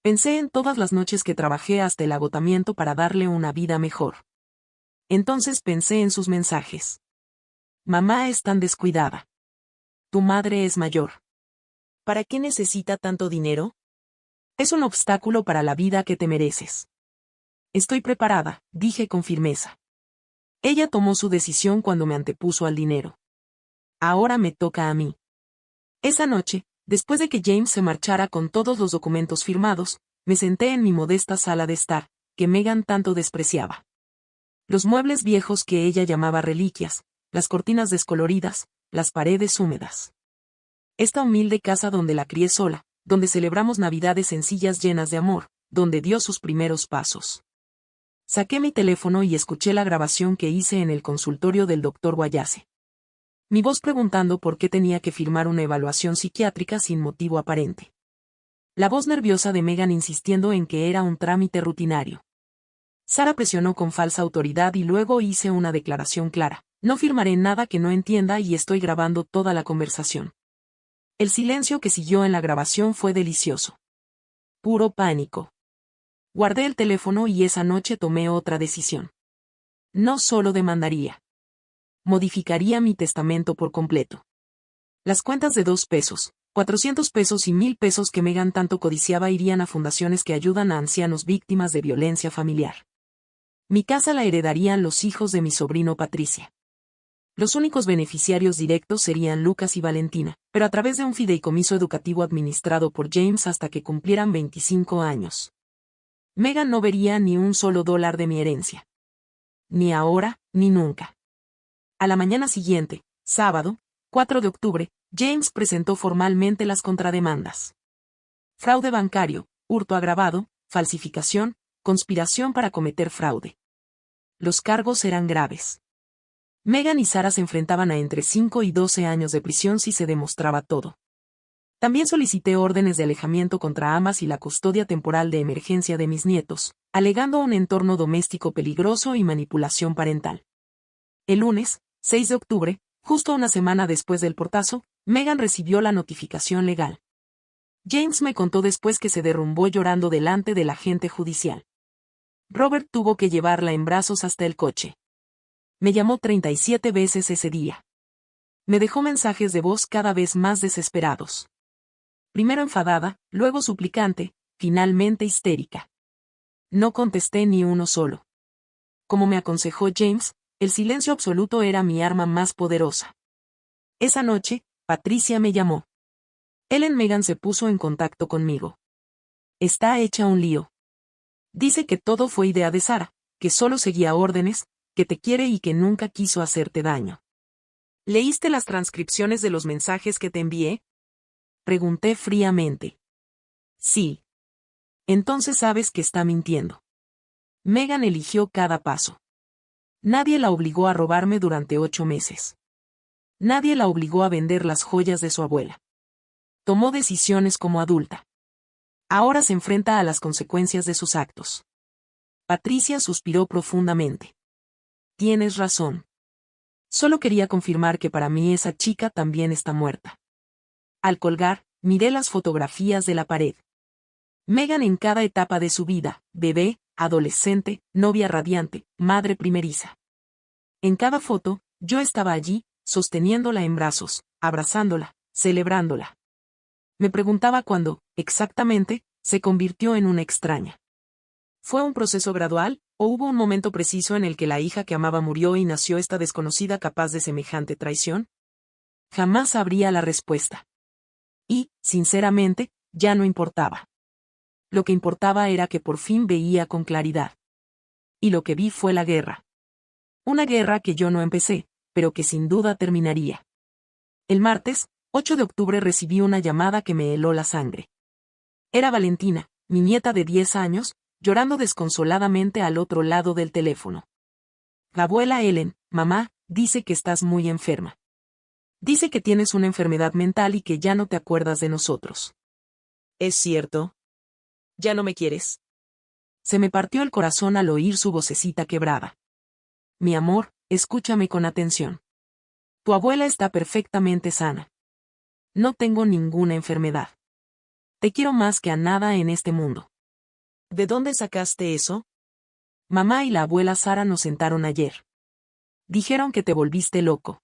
Pensé en todas las noches que trabajé hasta el agotamiento para darle una vida mejor. Entonces pensé en sus mensajes. Mamá es tan descuidada. Tu madre es mayor. ¿Para qué necesita tanto dinero? Es un obstáculo para la vida que te mereces. Estoy preparada, dije con firmeza. Ella tomó su decisión cuando me antepuso al dinero. Ahora me toca a mí. Esa noche, Después de que James se marchara con todos los documentos firmados, me senté en mi modesta sala de estar, que Megan tanto despreciaba. Los muebles viejos que ella llamaba reliquias, las cortinas descoloridas, las paredes húmedas. Esta humilde casa donde la crié sola, donde celebramos navidades sencillas llenas de amor, donde dio sus primeros pasos. Saqué mi teléfono y escuché la grabación que hice en el consultorio del Dr. Wallace. Mi voz preguntando por qué tenía que firmar una evaluación psiquiátrica sin motivo aparente. La voz nerviosa de Megan insistiendo en que era un trámite rutinario. Sara presionó con falsa autoridad y luego hice una declaración clara. No firmaré nada que no entienda y estoy grabando toda la conversación. El silencio que siguió en la grabación fue delicioso. Puro pánico. Guardé el teléfono y esa noche tomé otra decisión. No solo demandaría. Modificaría mi testamento por completo. Las cuentas de 2 pesos, 400 pesos y 1000 pesos que Megan tanto codiciaba irían a fundaciones que ayudan a ancianos víctimas de violencia familiar. Mi casa la heredarían los hijos de mi sobrino Patricia. Los únicos beneficiarios directos serían Lucas y Valentina, pero a través de un fideicomiso educativo administrado por James hasta que cumplieran 25 años. Megan no vería ni un solo dólar de mi herencia. Ni ahora, ni nunca. A la mañana siguiente, sábado, 4 de octubre, James presentó formalmente las contrademandas. Fraude bancario, hurto agravado, falsificación, conspiración para cometer fraude. Los cargos eran graves. Megan y Sara se enfrentaban a entre 5 y 12 años de prisión si se demostraba todo. También solicité órdenes de alejamiento contra ambas y la custodia temporal de emergencia de mis nietos, alegando un entorno doméstico peligroso y manipulación parental. El lunes, 6 de octubre, justo una semana después del portazo, Megan recibió la notificación legal. James me contó después que se derrumbó llorando delante del agente judicial. Robert tuvo que llevarla en brazos hasta el coche. Me llamó 37 veces ese día. Me dejó mensajes de voz cada vez más desesperados. Primero enfadada, luego suplicante, finalmente histérica. No contesté ni uno solo. Como me aconsejó James, el silencio absoluto era mi arma más poderosa. Esa noche, Patricia me llamó. Ellen Megan se puso en contacto conmigo. Está hecha un lío. Dice que todo fue idea de Sara, que solo seguía órdenes, que te quiere y que nunca quiso hacerte daño. ¿Leíste las transcripciones de los mensajes que te envié? Pregunté fríamente. Sí. Entonces sabes que está mintiendo. Megan eligió cada paso. Nadie la obligó a robarme durante 8 meses. Nadie la obligó a vender las joyas de su abuela. Tomó decisiones como adulta. Ahora se enfrenta a las consecuencias de sus actos. Patricia suspiró profundamente. Tienes razón. Solo quería confirmar que para mí esa chica también está muerta. Al colgar, miré las fotografías de la pared. Megan en cada etapa de su vida, bebé, adolescente, novia radiante, madre primeriza. En cada foto, yo estaba allí, sosteniéndola en brazos, abrazándola, celebrándola. Me preguntaba cuándo, exactamente, se convirtió en una extraña. ¿Fue un proceso gradual, o hubo un momento preciso en el que la hija que amaba murió y nació esta desconocida capaz de semejante traición? Jamás sabría la respuesta. Y, sinceramente, ya no importaba. Lo que importaba era que por fin veía con claridad. Y lo que vi fue la guerra. Una guerra que yo no empecé, pero que sin duda terminaría. El martes, 8 de octubre recibí una llamada que me heló la sangre. Era Valentina, mi nieta de 10 años, llorando desconsoladamente al otro lado del teléfono. La abuela Ellen, mamá, dice que estás muy enferma. Dice que tienes una enfermedad mental y que ya no te acuerdas de nosotros. ¿Es cierto? ¿Ya no me quieres? Se me partió el corazón al oír su vocecita quebrada. Mi amor, escúchame con atención. Tu abuela está perfectamente sana. No tengo ninguna enfermedad. Te quiero más que a nada en este mundo. ¿De dónde sacaste eso? Mamá y la abuela Sara nos sentaron ayer. Dijeron que te volviste loco.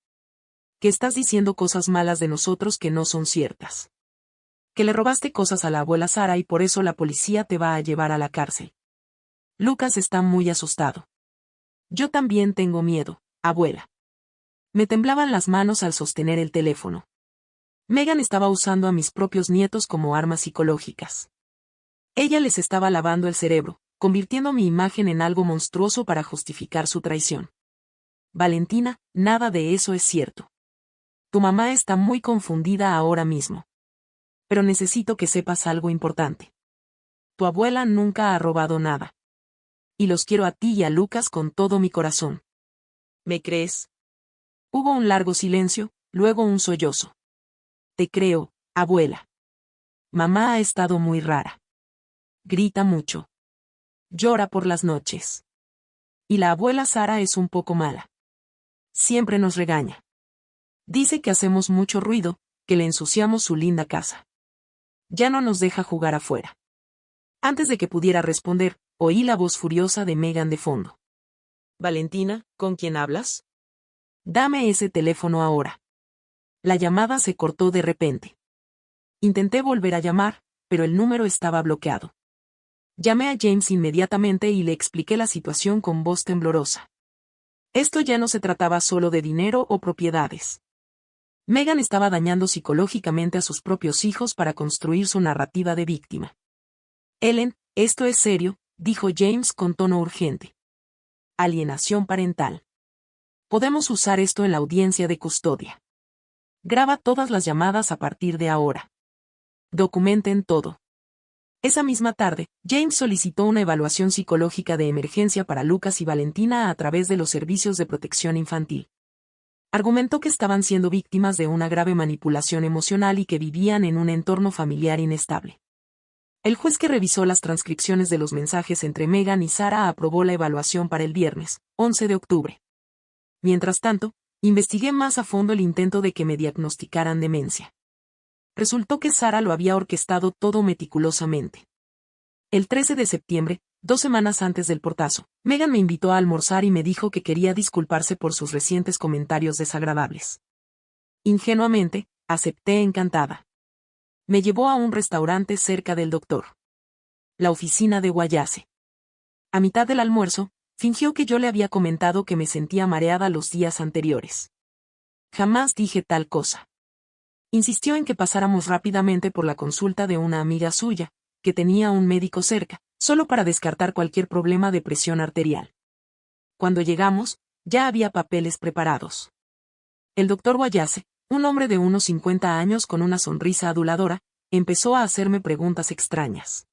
Que estás diciendo cosas malas de nosotros que no son ciertas. Que le robaste cosas a la abuela Sara y por eso la policía te va a llevar a la cárcel. Lucas está muy asustado. Yo también tengo miedo, abuela. Me temblaban las manos al sostener el teléfono. Megan estaba usando a mis propios nietos como armas psicológicas. Ella les estaba lavando el cerebro, convirtiendo mi imagen en algo monstruoso para justificar su traición. Valentina, nada de eso es cierto. Tu mamá está muy confundida ahora mismo. Pero necesito que sepas algo importante. Tu abuela nunca ha robado nada. Y los quiero a ti y a Lucas con todo mi corazón. ¿Me crees? Hubo un largo silencio, luego un sollozo. Te creo, abuela. Mamá ha estado muy rara. Grita mucho. Llora por las noches. Y la abuela Sara es un poco mala. Siempre nos regaña. Dice que hacemos mucho ruido, que le ensuciamos su linda casa. Ya no nos deja jugar afuera. Antes de que pudiera responder, oí la voz furiosa de Megan de fondo. Valentina, ¿con quién hablas? Dame ese teléfono ahora. La llamada se cortó de repente. Intenté volver a llamar, pero el número estaba bloqueado. Llamé a James inmediatamente y le expliqué la situación con voz temblorosa. Esto ya no se trataba solo de dinero o propiedades. Megan estaba dañando psicológicamente a sus propios hijos para construir su narrativa de víctima. Ellen, esto es serio, dijo James con tono urgente. Alienación parental. Podemos usar esto en la audiencia de custodia. Graba todas las llamadas a partir de ahora. Documenten todo. Esa misma tarde, James solicitó una evaluación psicológica de emergencia para Lucas y Valentina a través de los servicios de protección infantil. Argumentó que estaban siendo víctimas de una grave manipulación emocional y que vivían en un entorno familiar inestable. El juez que revisó las transcripciones de los mensajes entre Megan y Sara aprobó la evaluación para el viernes, 11 de octubre. Mientras tanto, investigué más a fondo el intento de que me diagnosticaran demencia. Resultó que Sara lo había orquestado todo meticulosamente. El 13 de septiembre, 2 semanas antes del portazo, Megan me invitó a almorzar y me dijo que quería disculparse por sus recientes comentarios desagradables. Ingenuamente, acepté encantada. Me llevó a un restaurante cerca del doctor. La oficina de Guayase. A mitad del almuerzo, fingió que yo le había comentado que me sentía mareada los días anteriores. Jamás dije tal cosa. Insistió en que pasáramos rápidamente por la consulta de una amiga suya, que tenía un médico cerca, solo para descartar cualquier problema de presión arterial. Cuando llegamos, ya había papeles preparados. El doctor Guayase, un hombre de unos 50 años con una sonrisa aduladora, empezó a hacerme preguntas extrañas.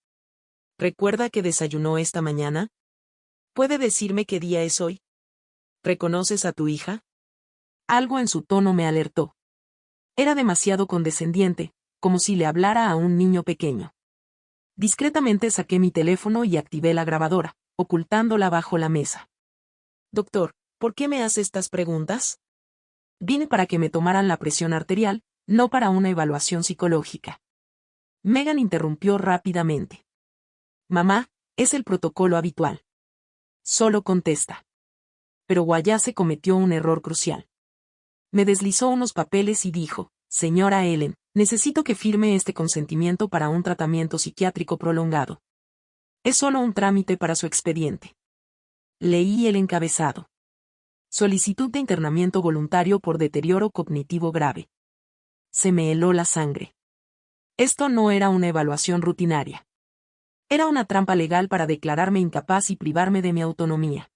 ¿Recuerda que desayunó esta mañana? ¿Puede decirme qué día es hoy? ¿Reconoces a tu hija? Algo en su tono me alertó. Era demasiado condescendiente, como si le hablara a un niño pequeño. Discretamente saqué mi teléfono y activé la grabadora, ocultándola bajo la mesa. Doctor, ¿por qué me hace estas preguntas? Vine para que me tomaran la presión arterial, no para una evaluación psicológica. Megan interrumpió rápidamente. Mamá, es el protocolo habitual. Solo contesta. Pero Guayase cometió un error crucial. Me deslizó unos papeles y dijo, señora Ellen, necesito que firme este consentimiento para un tratamiento psiquiátrico prolongado. Es solo un trámite para su expediente. Leí el encabezado. Solicitud de internamiento voluntario por deterioro cognitivo grave. Se me heló la sangre. Esto no era una evaluación rutinaria. Era una trampa legal para declararme incapaz y privarme de mi autonomía.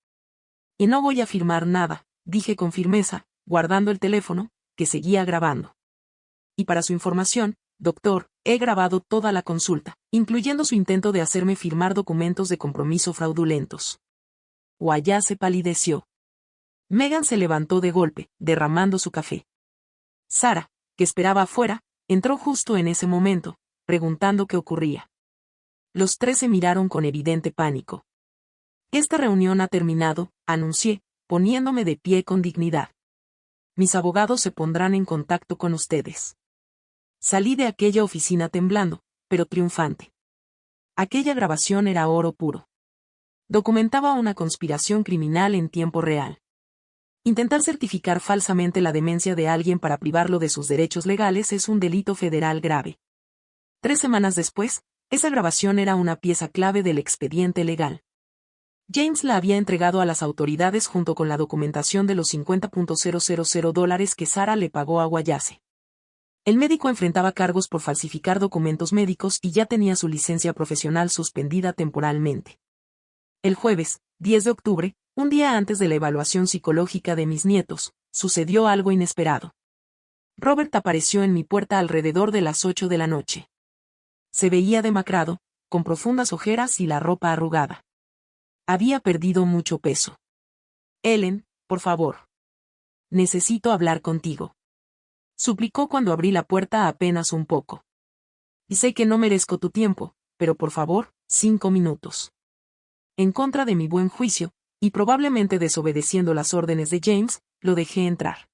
Y no voy a firmar nada, dije con firmeza, guardando el teléfono, que seguía grabando. Y para su información, doctor, he grabado toda la consulta, incluyendo su intento de hacerme firmar documentos de compromiso fraudulentos. Guayase palideció. Megan se levantó de golpe, derramando su café. Sara, que esperaba afuera, entró justo en ese momento, preguntando qué ocurría. Los tres se miraron con evidente pánico. Esta reunión ha terminado, anuncié, poniéndome de pie con dignidad. Mis abogados se pondrán en contacto con ustedes. Salí de aquella oficina temblando, pero triunfante. Aquella grabación era oro puro. Documentaba una conspiración criminal en tiempo real. Intentar certificar falsamente la demencia de alguien para privarlo de sus derechos legales es un delito federal grave. 3 semanas después, esa grabación era una pieza clave del expediente legal. James la había entregado a las autoridades junto con la documentación de los $50,000 que Sara le pagó a Guayase. El médico enfrentaba cargos por falsificar documentos médicos y ya tenía su licencia profesional suspendida temporalmente. El jueves, 10 de octubre, un día antes de la evaluación psicológica de mis nietos, sucedió algo inesperado. Robert apareció en mi puerta alrededor de las 8 de la noche. Se veía demacrado, con profundas ojeras y la ropa arrugada. Había perdido mucho peso. Ellen, por favor. Necesito hablar contigo. Suplicó cuando abrí la puerta apenas un poco. Y sé que no merezco tu tiempo, pero por favor, 5 minutos. En contra de mi buen juicio, y probablemente desobedeciendo las órdenes de James, lo dejé entrar.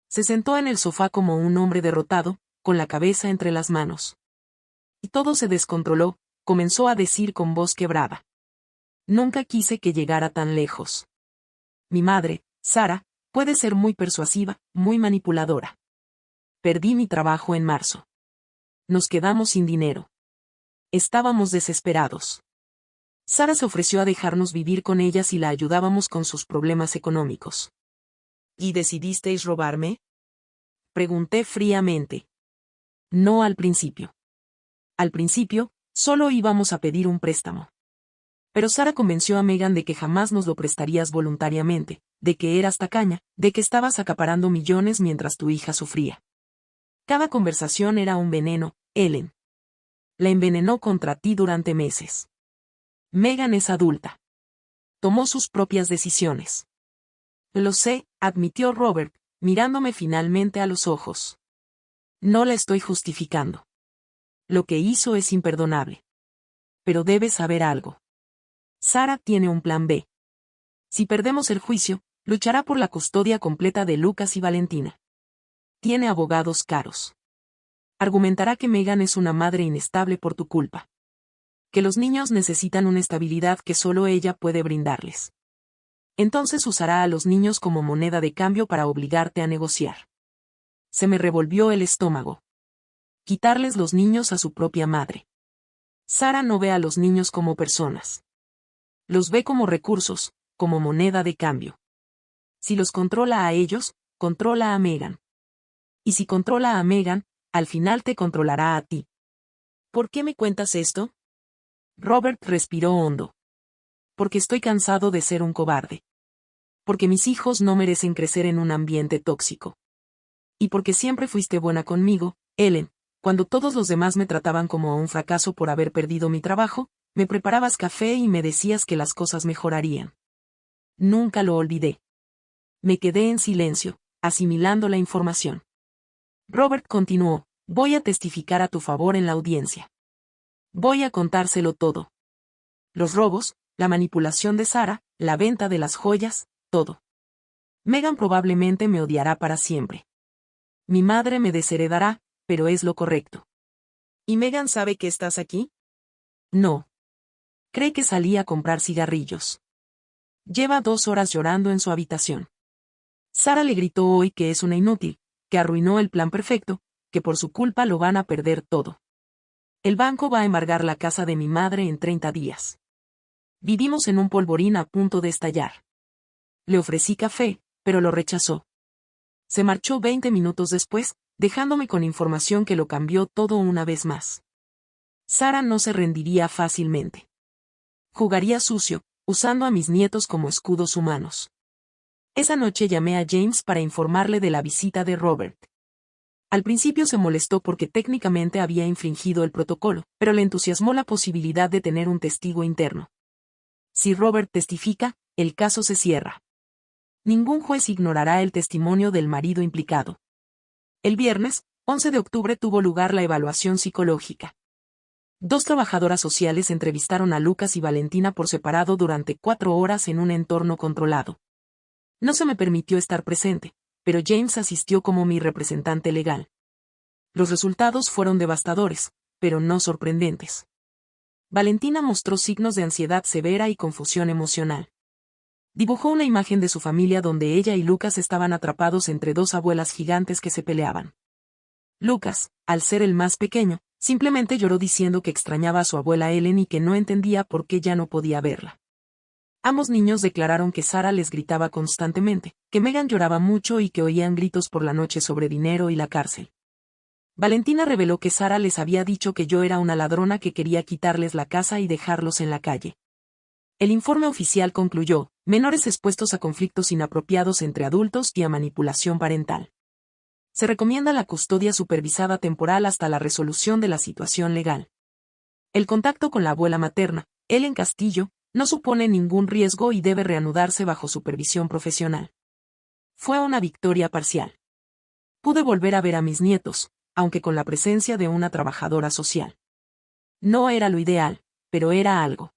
Se sentó en el sofá como un hombre derrotado, con la cabeza entre las manos. Y todo se descontroló, comenzó a decir con voz quebrada. Nunca quise que llegara tan lejos. Mi madre, Sarah, puede ser muy persuasiva, muy manipuladora. Perdí mi trabajo en marzo. Nos quedamos sin dinero. Estábamos desesperados. Sarah se ofreció a dejarnos vivir con ella si la ayudábamos con sus problemas económicos. ¿Y decidisteis robarme? Pregunté fríamente. No al principio. Al principio, solo íbamos a pedir un préstamo. Pero Sarah convenció a Megan de que jamás nos lo prestarías voluntariamente, de que eras tacaña, de que estabas acaparando millones mientras tu hija sufría. Cada conversación era un veneno, Ellen. La envenenó contra ti durante meses. Megan es adulta. Tomó sus propias decisiones. Lo sé, admitió Robert, mirándome finalmente a los ojos. No la estoy justificando. Lo que hizo es imperdonable. Pero debes saber algo. Sarah tiene un plan B. Si perdemos el juicio, luchará por la custodia completa de Lucas y Valentina. Tiene abogados caros. Argumentará que Megan es una madre inestable por tu culpa. Que los niños necesitan una estabilidad que solo ella puede brindarles. Entonces usará a los niños como moneda de cambio para obligarte a negociar. Se me revolvió el estómago. Quitarles los niños a su propia madre. Sarah no ve a los niños como personas. Los ve como recursos, como moneda de cambio. Si los controla a ellos, controla a Megan. Y si controla a Megan, al final te controlará a ti. ¿Por qué me cuentas esto? Robert respiró hondo. Porque estoy cansado de ser un cobarde. Porque mis hijos no merecen crecer en un ambiente tóxico. Y porque siempre fuiste buena conmigo, Ellen, cuando todos los demás me trataban como un fracaso por haber perdido mi trabajo, me preparabas café y me decías que las cosas mejorarían. Nunca lo olvidé. Me quedé en silencio, asimilando la información. Robert continuó, voy a testificar a tu favor en la audiencia. Voy a contárselo todo. Los robos, la manipulación de Sarah, la venta de las joyas, todo. Megan probablemente me odiará para siempre. Mi madre me desheredará, pero es lo correcto. ¿Y Megan sabe que estás aquí? No. Cree que salí a comprar cigarrillos. Lleva 2 horas llorando en su habitación. Sarah le gritó hoy que es una inútil, que arruinó el plan perfecto, que por su culpa lo van a perder todo. El banco va a embargar la casa de mi madre en 30 días. Vivimos en un polvorín a punto de estallar. Le ofrecí café, pero lo rechazó. Se marchó 20 minutos después, dejándome con información que lo cambió todo una vez más. Sarah no se rendiría fácilmente. Jugaría sucio, usando a mis nietos como escudos humanos. Esa noche llamé a James para informarle de la visita de Robert. Al principio se molestó porque técnicamente había infringido el protocolo, pero le entusiasmó la posibilidad de tener un testigo interno. Si Robert testifica, el caso se cierra. Ningún juez ignorará el testimonio del marido implicado. El viernes, 11 de octubre tuvo lugar la evaluación psicológica. 2 trabajadoras sociales entrevistaron a Lucas y Valentina por separado durante 4 horas en un entorno controlado. No se me permitió estar presente, pero James asistió como mi representante legal. Los resultados fueron devastadores, pero no sorprendentes. Valentina mostró signos de ansiedad severa y confusión emocional. Dibujó una imagen de su familia donde ella y Lucas estaban atrapados entre 2 abuelas gigantes que se peleaban. Lucas, al ser el más pequeño, simplemente lloró diciendo que extrañaba a su abuela Ellen y que no entendía por qué ya no podía verla. Ambos niños declararon que Sarah les gritaba constantemente, que Megan lloraba mucho y que oían gritos por la noche sobre dinero y la cárcel. Valentina reveló que Sara les había dicho que yo era una ladrona que quería quitarles la casa y dejarlos en la calle. El informe oficial concluyó: menores expuestos a conflictos inapropiados entre adultos y a manipulación parental. Se recomienda la custodia supervisada temporal hasta la resolución de la situación legal. El contacto con la abuela materna, Ellen Castillo, no supone ningún riesgo y debe reanudarse bajo supervisión profesional. Fue una victoria parcial. Pude volver a ver a mis nietos, aunque con la presencia de una trabajadora social. No era lo ideal, pero era algo.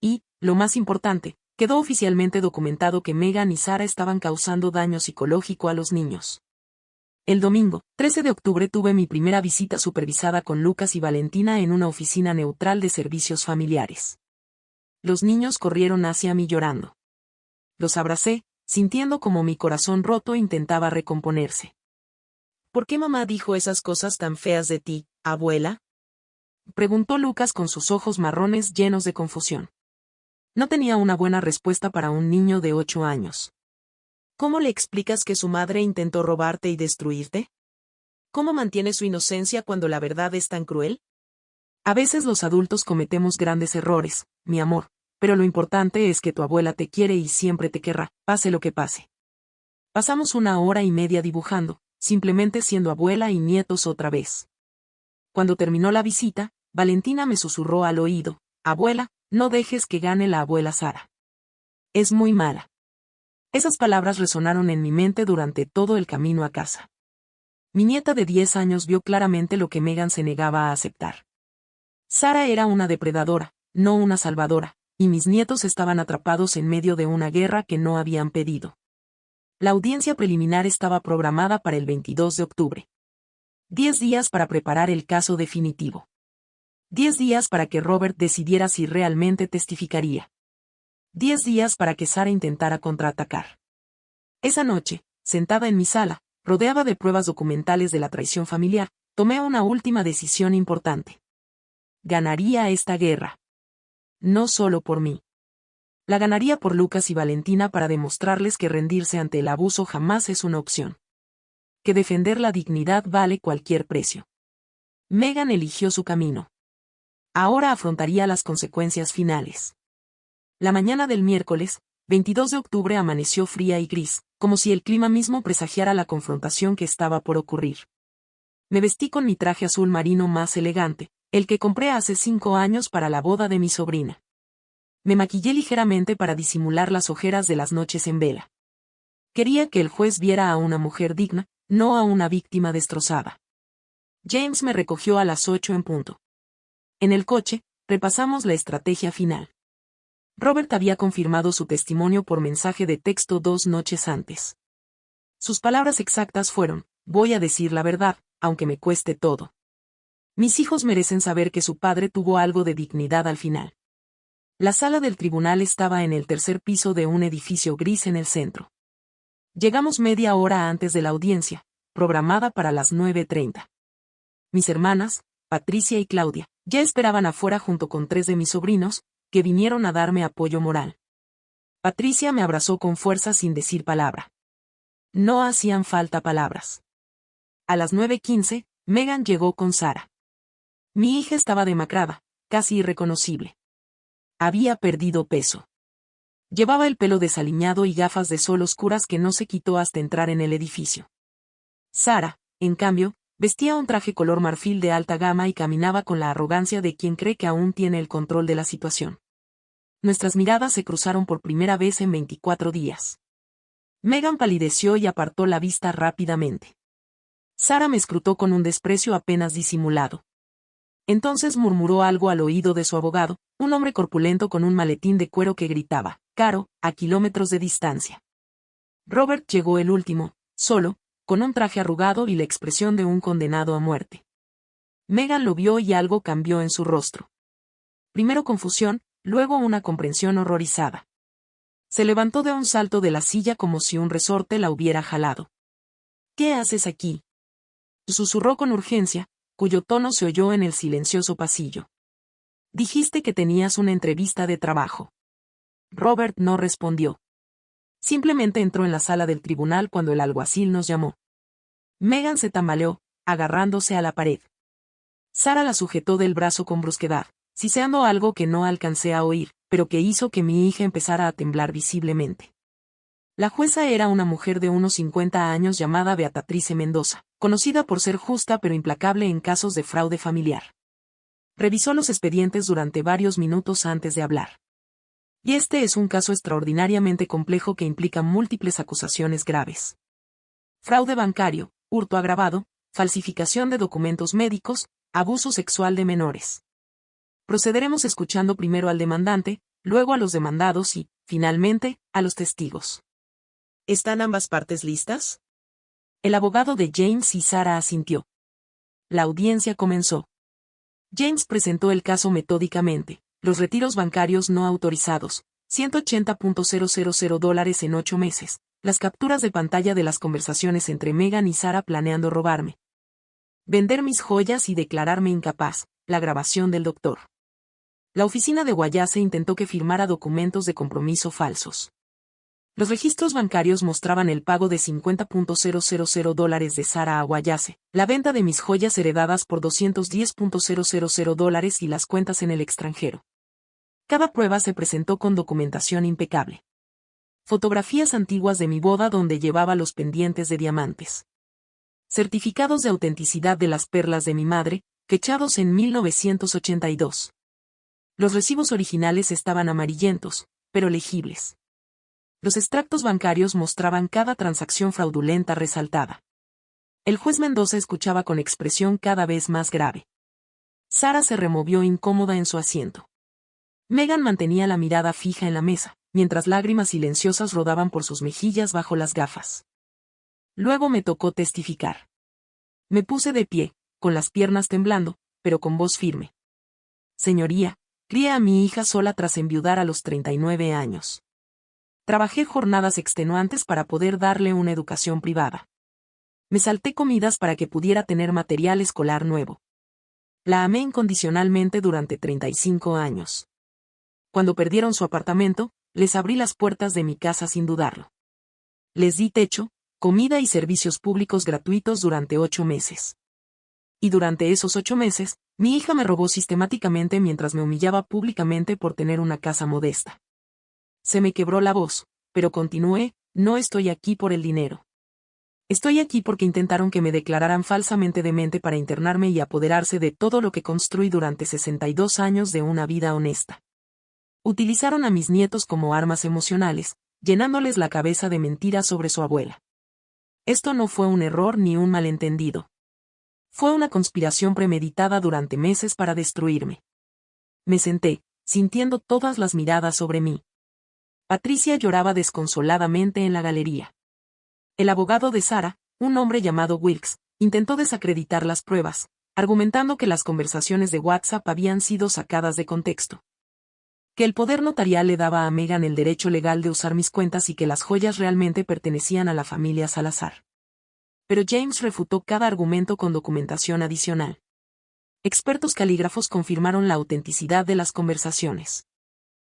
Y, lo más importante, quedó oficialmente documentado que Megan y Sara estaban causando daño psicológico a los niños. El domingo, 13 de octubre, tuve mi primera visita supervisada con Lucas y Valentina en una oficina neutral de servicios familiares. Los niños corrieron hacia mí llorando. Los abracé, sintiendo como mi corazón roto intentaba recomponerse. ¿Por qué mamá dijo esas cosas tan feas de ti, abuela?, preguntó Lucas con sus ojos marrones llenos de confusión. No tenía una buena respuesta para un niño de 8 años. ¿Cómo le explicas que su madre intentó robarte y destruirte? ¿Cómo mantiene su inocencia cuando la verdad es tan cruel? A veces los adultos cometemos grandes errores, mi amor, pero lo importante es que tu abuela te quiere y siempre te querrá, pase lo que pase. Pasamos 1 hora y media dibujando, simplemente siendo abuela y nietos otra vez. Cuando terminó la visita, Valentina me susurró al oído: abuela, no dejes que gane la abuela Sara. Es muy mala. Esas palabras resonaron en mi mente durante todo el camino a casa. Mi nieta de 10 años vio claramente lo que Megan se negaba a aceptar. Sara era una depredadora, no una salvadora, y mis nietos estaban atrapados en medio de una guerra que no habían pedido. La audiencia preliminar estaba programada para el 22 de octubre. 10 días para preparar el caso definitivo. 10 días para que Robert decidiera si realmente testificaría. 10 días para que Sara intentara contraatacar. Esa noche, sentada en mi sala, rodeada de pruebas documentales de la traición familiar, tomé una última decisión importante. Ganaría esta guerra. No solo por mí. La ganaría por Lucas y Valentina para demostrarles que rendirse ante el abuso jamás es una opción. Que defender la dignidad vale cualquier precio. Megan eligió su camino. Ahora afrontaría las consecuencias finales. La mañana del miércoles, 22 de octubre, amaneció fría y gris, como si el clima mismo presagiara la confrontación que estaba por ocurrir. Me vestí con mi traje azul marino más elegante, el que compré hace 5 años para la boda de mi sobrina. Me maquillé ligeramente para disimular las ojeras de las noches en vela. Quería que el juez viera a una mujer digna, no a una víctima destrozada. James me recogió a las 8 en punto. En el coche, repasamos la estrategia final. Robert había confirmado su testimonio por mensaje de texto 2 noches antes. Sus palabras exactas fueron: voy a decir la verdad, aunque me cueste todo. Mis hijos merecen saber que su padre tuvo algo de dignidad al final. La sala del tribunal estaba en el tercer piso de un edificio gris en el centro. Llegamos media hora antes de la audiencia, programada para las 9:30. Mis hermanas, Patricia y Claudia, ya esperaban afuera junto con 3 de mis sobrinos, que vinieron a darme apoyo moral. Patricia me abrazó con fuerza sin decir palabra. No hacían falta palabras. A las 9:15, Megan llegó con Sara. Mi hija estaba demacrada, casi irreconocible. Había perdido peso. Llevaba el pelo desaliñado y gafas de sol oscuras que no se quitó hasta entrar en el edificio. Sara, en cambio, vestía un traje color marfil de alta gama y caminaba con la arrogancia de quien cree que aún tiene el control de la situación. Nuestras miradas se cruzaron por primera vez en 24 días. Megan palideció y apartó la vista rápidamente. Sara me escrutó con un desprecio apenas disimulado. Entonces murmuró algo al oído de su abogado, un hombre corpulento con un maletín de cuero que gritaba: «Caro», a kilómetros de distancia. Robert llegó el último, solo, con un traje arrugado y la expresión de un condenado a muerte. Megan lo vio y algo cambió en su rostro. Primero confusión, luego una comprensión horrorizada. Se levantó de un salto de la silla como si un resorte la hubiera jalado. «¿Qué haces aquí?», susurró con urgencia, cuyo tono se oyó en el silencioso pasillo. «Dijiste que tenías una entrevista de trabajo». Robert no respondió. Simplemente entró en la sala del tribunal cuando el alguacil nos llamó. Megan se tambaleó, agarrándose a la pared. Sara la sujetó del brazo con brusquedad, siseando algo que no alcancé a oír, pero que hizo que mi hija empezara a temblar visiblemente. La jueza era una mujer de unos 50 años llamada Beatrice Mendoza, conocida por ser justa pero implacable en casos de fraude familiar. Revisó los expedientes durante varios minutos antes de hablar. Y este es un caso extraordinariamente complejo que implica múltiples acusaciones graves. Fraude bancario, hurto agravado, falsificación de documentos médicos, abuso sexual de menores. Procederemos escuchando primero al demandante, luego a los demandados y, finalmente, a los testigos. ¿Están ambas partes listas? El abogado de James y Sara asintió. La audiencia comenzó. James presentó el caso metódicamente. Los retiros bancarios no autorizados, $180,000 en 8 meses, las capturas de pantalla de las conversaciones entre Meghan y Sara planeando robarme. Vender mis joyas y declararme incapaz, la grabación del doctor. La oficina de Guayase intentó que firmara documentos de compromiso falsos. Los registros bancarios mostraban el pago de $50,000 de Sara a Guayase, la venta de mis joyas heredadas por $210,000 y las cuentas en el extranjero. Cada prueba se presentó con documentación impecable. Fotografías antiguas de mi boda donde llevaba los pendientes de diamantes. Certificados de autenticidad de las perlas de mi madre, fechados en 1982. Los recibos originales estaban amarillentos, pero legibles. Los extractos bancarios mostraban cada transacción fraudulenta resaltada. El juez Mendoza escuchaba con expresión cada vez más grave. Sara se removió incómoda en su asiento. Meghan mantenía la mirada fija en la mesa, mientras lágrimas silenciosas rodaban por sus mejillas bajo las gafas. Luego me tocó testificar. Me puse de pie, con las piernas temblando, pero con voz firme. Señoría, crié a mi hija sola tras enviudar a los 39 años. Trabajé jornadas extenuantes para poder darle una educación privada. Me salté comidas para que pudiera tener material escolar nuevo. La amé incondicionalmente durante 35 años. Cuando perdieron su apartamento, les abrí las puertas de mi casa sin dudarlo. Les di techo, comida y servicios públicos gratuitos durante 8 meses. Y durante esos 8 meses, mi hija me robó sistemáticamente mientras me humillaba públicamente por tener una casa modesta. Se me quebró la voz, pero continué, no estoy aquí por el dinero. Estoy aquí porque intentaron que me declararan falsamente demente para internarme y apoderarse de todo lo que construí durante 62 años de una vida honesta. Utilizaron a mis nietos como armas emocionales, llenándoles la cabeza de mentiras sobre su abuela. Esto no fue un error ni un malentendido. Fue una conspiración premeditada durante meses para destruirme. Me senté, sintiendo todas las miradas sobre mí. Patricia lloraba desconsoladamente en la galería. El abogado de Sara, un hombre llamado Wilkes, intentó desacreditar las pruebas, argumentando que las conversaciones de WhatsApp habían sido sacadas de contexto. Que el poder notarial le daba a Meghan el derecho legal de usar mis cuentas y que las joyas realmente pertenecían a la familia Salazar. Pero James refutó cada argumento con documentación adicional. Expertos calígrafos confirmaron la autenticidad de las conversaciones.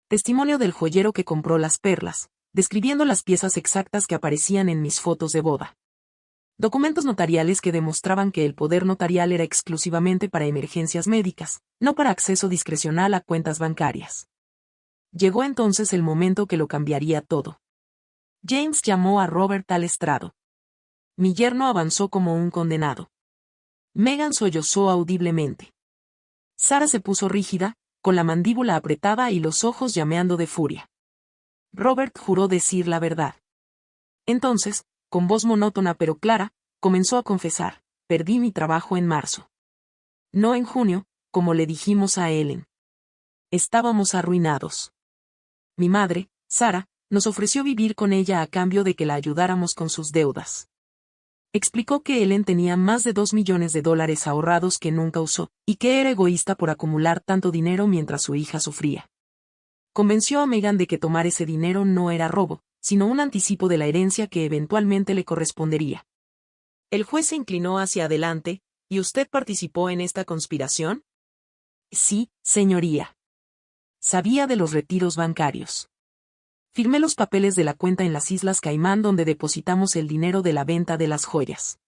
Testimonio del joyero que compró las perlas, describiendo las piezas exactas que aparecían en mis fotos de boda. Documentos notariales que demostraban que el poder notarial era exclusivamente para emergencias médicas, no para acceso discrecional a cuentas bancarias. Llegó entonces el momento que lo cambiaría todo. James llamó a Robert al estrado. Mi yerno avanzó como un condenado. Meghan sollozó audiblemente. Sara se puso rígida, con la mandíbula apretada y los ojos llameando de furia. Robert juró decir la verdad. Entonces, con voz monótona pero clara, comenzó a confesar: perdí mi trabajo en marzo. No en junio, como le dijimos a Ellen. Estábamos arruinados. Mi madre, Sara, nos ofreció vivir con ella a cambio de que la ayudáramos con sus deudas. Explicó que Ellen tenía más de $2 millones ahorrados que nunca usó, y que era egoísta por acumular tanto dinero mientras su hija sufría. Convenció a Meghan de que tomar ese dinero no era robo, sino un anticipo de la herencia que eventualmente le correspondería. El juez se inclinó hacia adelante. ¿Y usted participó en esta conspiración? Sí, señoría. Sabía de los retiros bancarios. Firmé los papeles de la cuenta en las Islas Caimán donde depositamos el dinero de la venta de las joyas.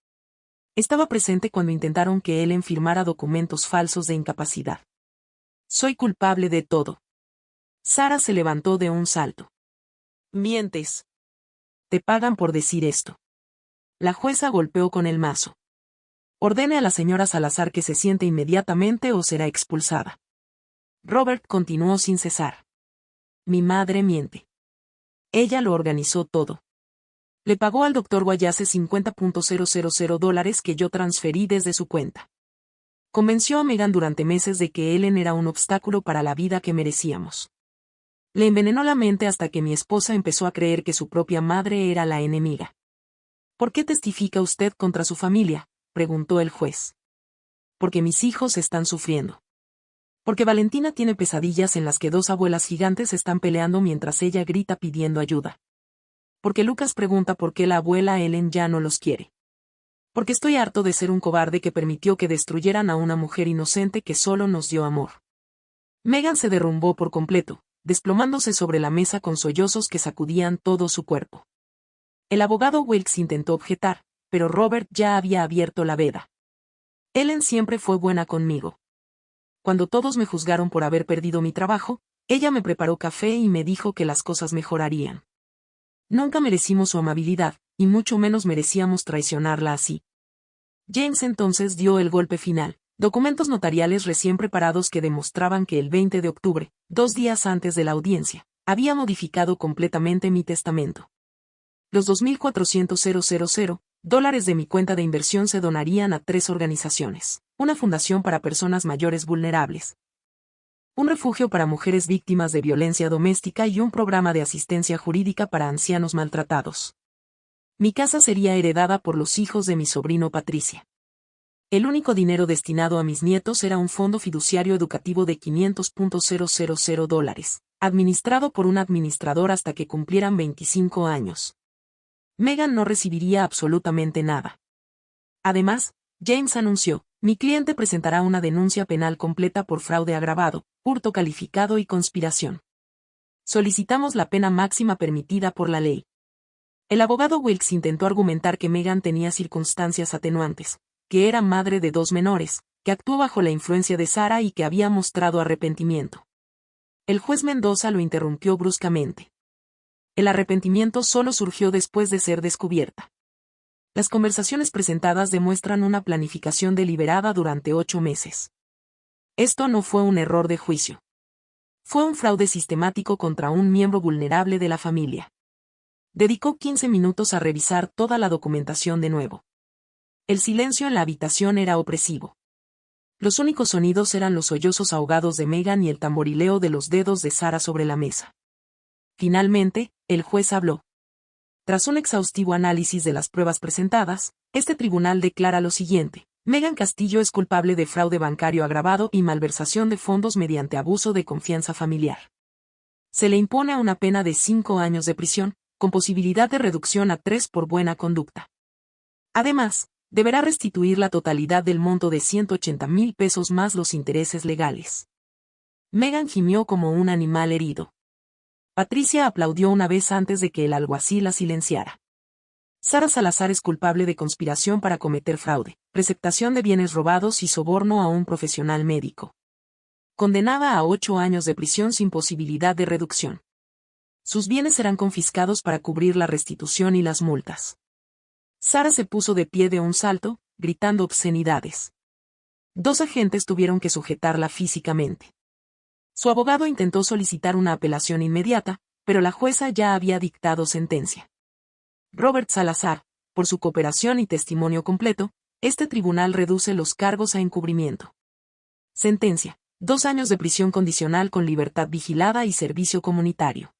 Estaba presente cuando intentaron que Ellen firmara documentos falsos de incapacidad. Soy culpable de todo. Sarah se levantó de un salto. Mientes. Te pagan por decir esto. La jueza golpeó con el mazo. Ordene a la señora Salazar que se siente inmediatamente o será expulsada. Robert continuó sin cesar. Mi madre miente. Ella lo organizó todo. Le pagó al doctor Guayase $50,000 que yo transferí desde su cuenta. Convenció a Megan durante meses de que Ellen era un obstáculo para la vida que merecíamos. Le envenenó la mente hasta que mi esposa empezó a creer que su propia madre era la enemiga. ¿Por qué testifica usted contra su familia?, preguntó el juez. Porque mis hijos están sufriendo. Porque Valentina tiene pesadillas en las que dos abuelas gigantes están peleando mientras ella grita pidiendo ayuda. Porque Lucas pregunta por qué la abuela Ellen ya no los quiere. Porque estoy harto de ser un cobarde que permitió que destruyeran a una mujer inocente que solo nos dio amor. Megan se derrumbó por completo, desplomándose sobre la mesa con sollozos que sacudían todo su cuerpo. El abogado Wilkes intentó objetar, pero Robert ya había abierto la veda. Ellen siempre fue buena conmigo. Cuando todos me juzgaron por haber perdido mi trabajo, ella me preparó café y me dijo que las cosas mejorarían. Nunca merecimos su amabilidad, y mucho menos merecíamos traicionarla así. James entonces dio el golpe final, documentos notariales recién preparados que demostraban que el 20 de octubre, 2 días antes de la audiencia, había modificado completamente mi testamento. Los $2,400 de mi cuenta de inversión se donarían a 3 organizaciones, una fundación para personas mayores vulnerables, un refugio para mujeres víctimas de violencia doméstica y un programa de asistencia jurídica para ancianos maltratados. Mi casa sería heredada por los hijos de mi sobrino Patricia. El único dinero destinado a mis nietos era un fondo fiduciario educativo de $500,000, administrado por un administrador hasta que cumplieran 25 años. Megan no recibiría absolutamente nada. Además, James anunció, mi cliente presentará una denuncia penal completa por fraude agravado, hurto calificado y conspiración. Solicitamos la pena máxima permitida por la ley. El abogado Wilkes intentó argumentar que Megan tenía circunstancias atenuantes, que era madre de 2 menores, que actuó bajo la influencia de Sarah y que había mostrado arrepentimiento. El juez Mendoza lo interrumpió bruscamente. El arrepentimiento solo surgió después de ser descubierta. Las conversaciones presentadas demuestran una planificación deliberada durante 8 meses. Esto no fue un error de juicio. Fue un fraude sistemático contra un miembro vulnerable de la familia. Dedicó 15 minutos a revisar toda la documentación de nuevo. El silencio en la habitación era opresivo. Los únicos sonidos eran los sollozos ahogados de Megan y el tamborileo de los dedos de Sarah sobre la mesa. Finalmente, el juez habló. Tras un exhaustivo análisis de las pruebas presentadas, este tribunal declara lo siguiente. Megan Castillo es culpable de fraude bancario agravado y malversación de fondos mediante abuso de confianza familiar. Se le impone una pena de 5 años de prisión, con posibilidad de reducción a 3 por buena conducta. Además, deberá restituir la totalidad del monto de $180,000 más los intereses legales. Megan gimió como un animal herido. Patricia aplaudió una vez antes de que el alguacil la silenciara. Sarah Salazar es culpable de conspiración para cometer fraude, receptación de bienes robados y soborno a un profesional médico. Condenada a 8 años de prisión sin posibilidad de reducción. Sus bienes serán confiscados para cubrir la restitución y las multas. Sarah se puso de pie de un salto, gritando obscenidades. 2 agentes tuvieron que sujetarla físicamente. Su abogado intentó solicitar una apelación inmediata, pero la jueza ya había dictado sentencia. Robert Salazar, por su cooperación y testimonio completo, este tribunal reduce los cargos a encubrimiento. Sentencia: 2 años de prisión condicional con libertad vigilada y servicio comunitario.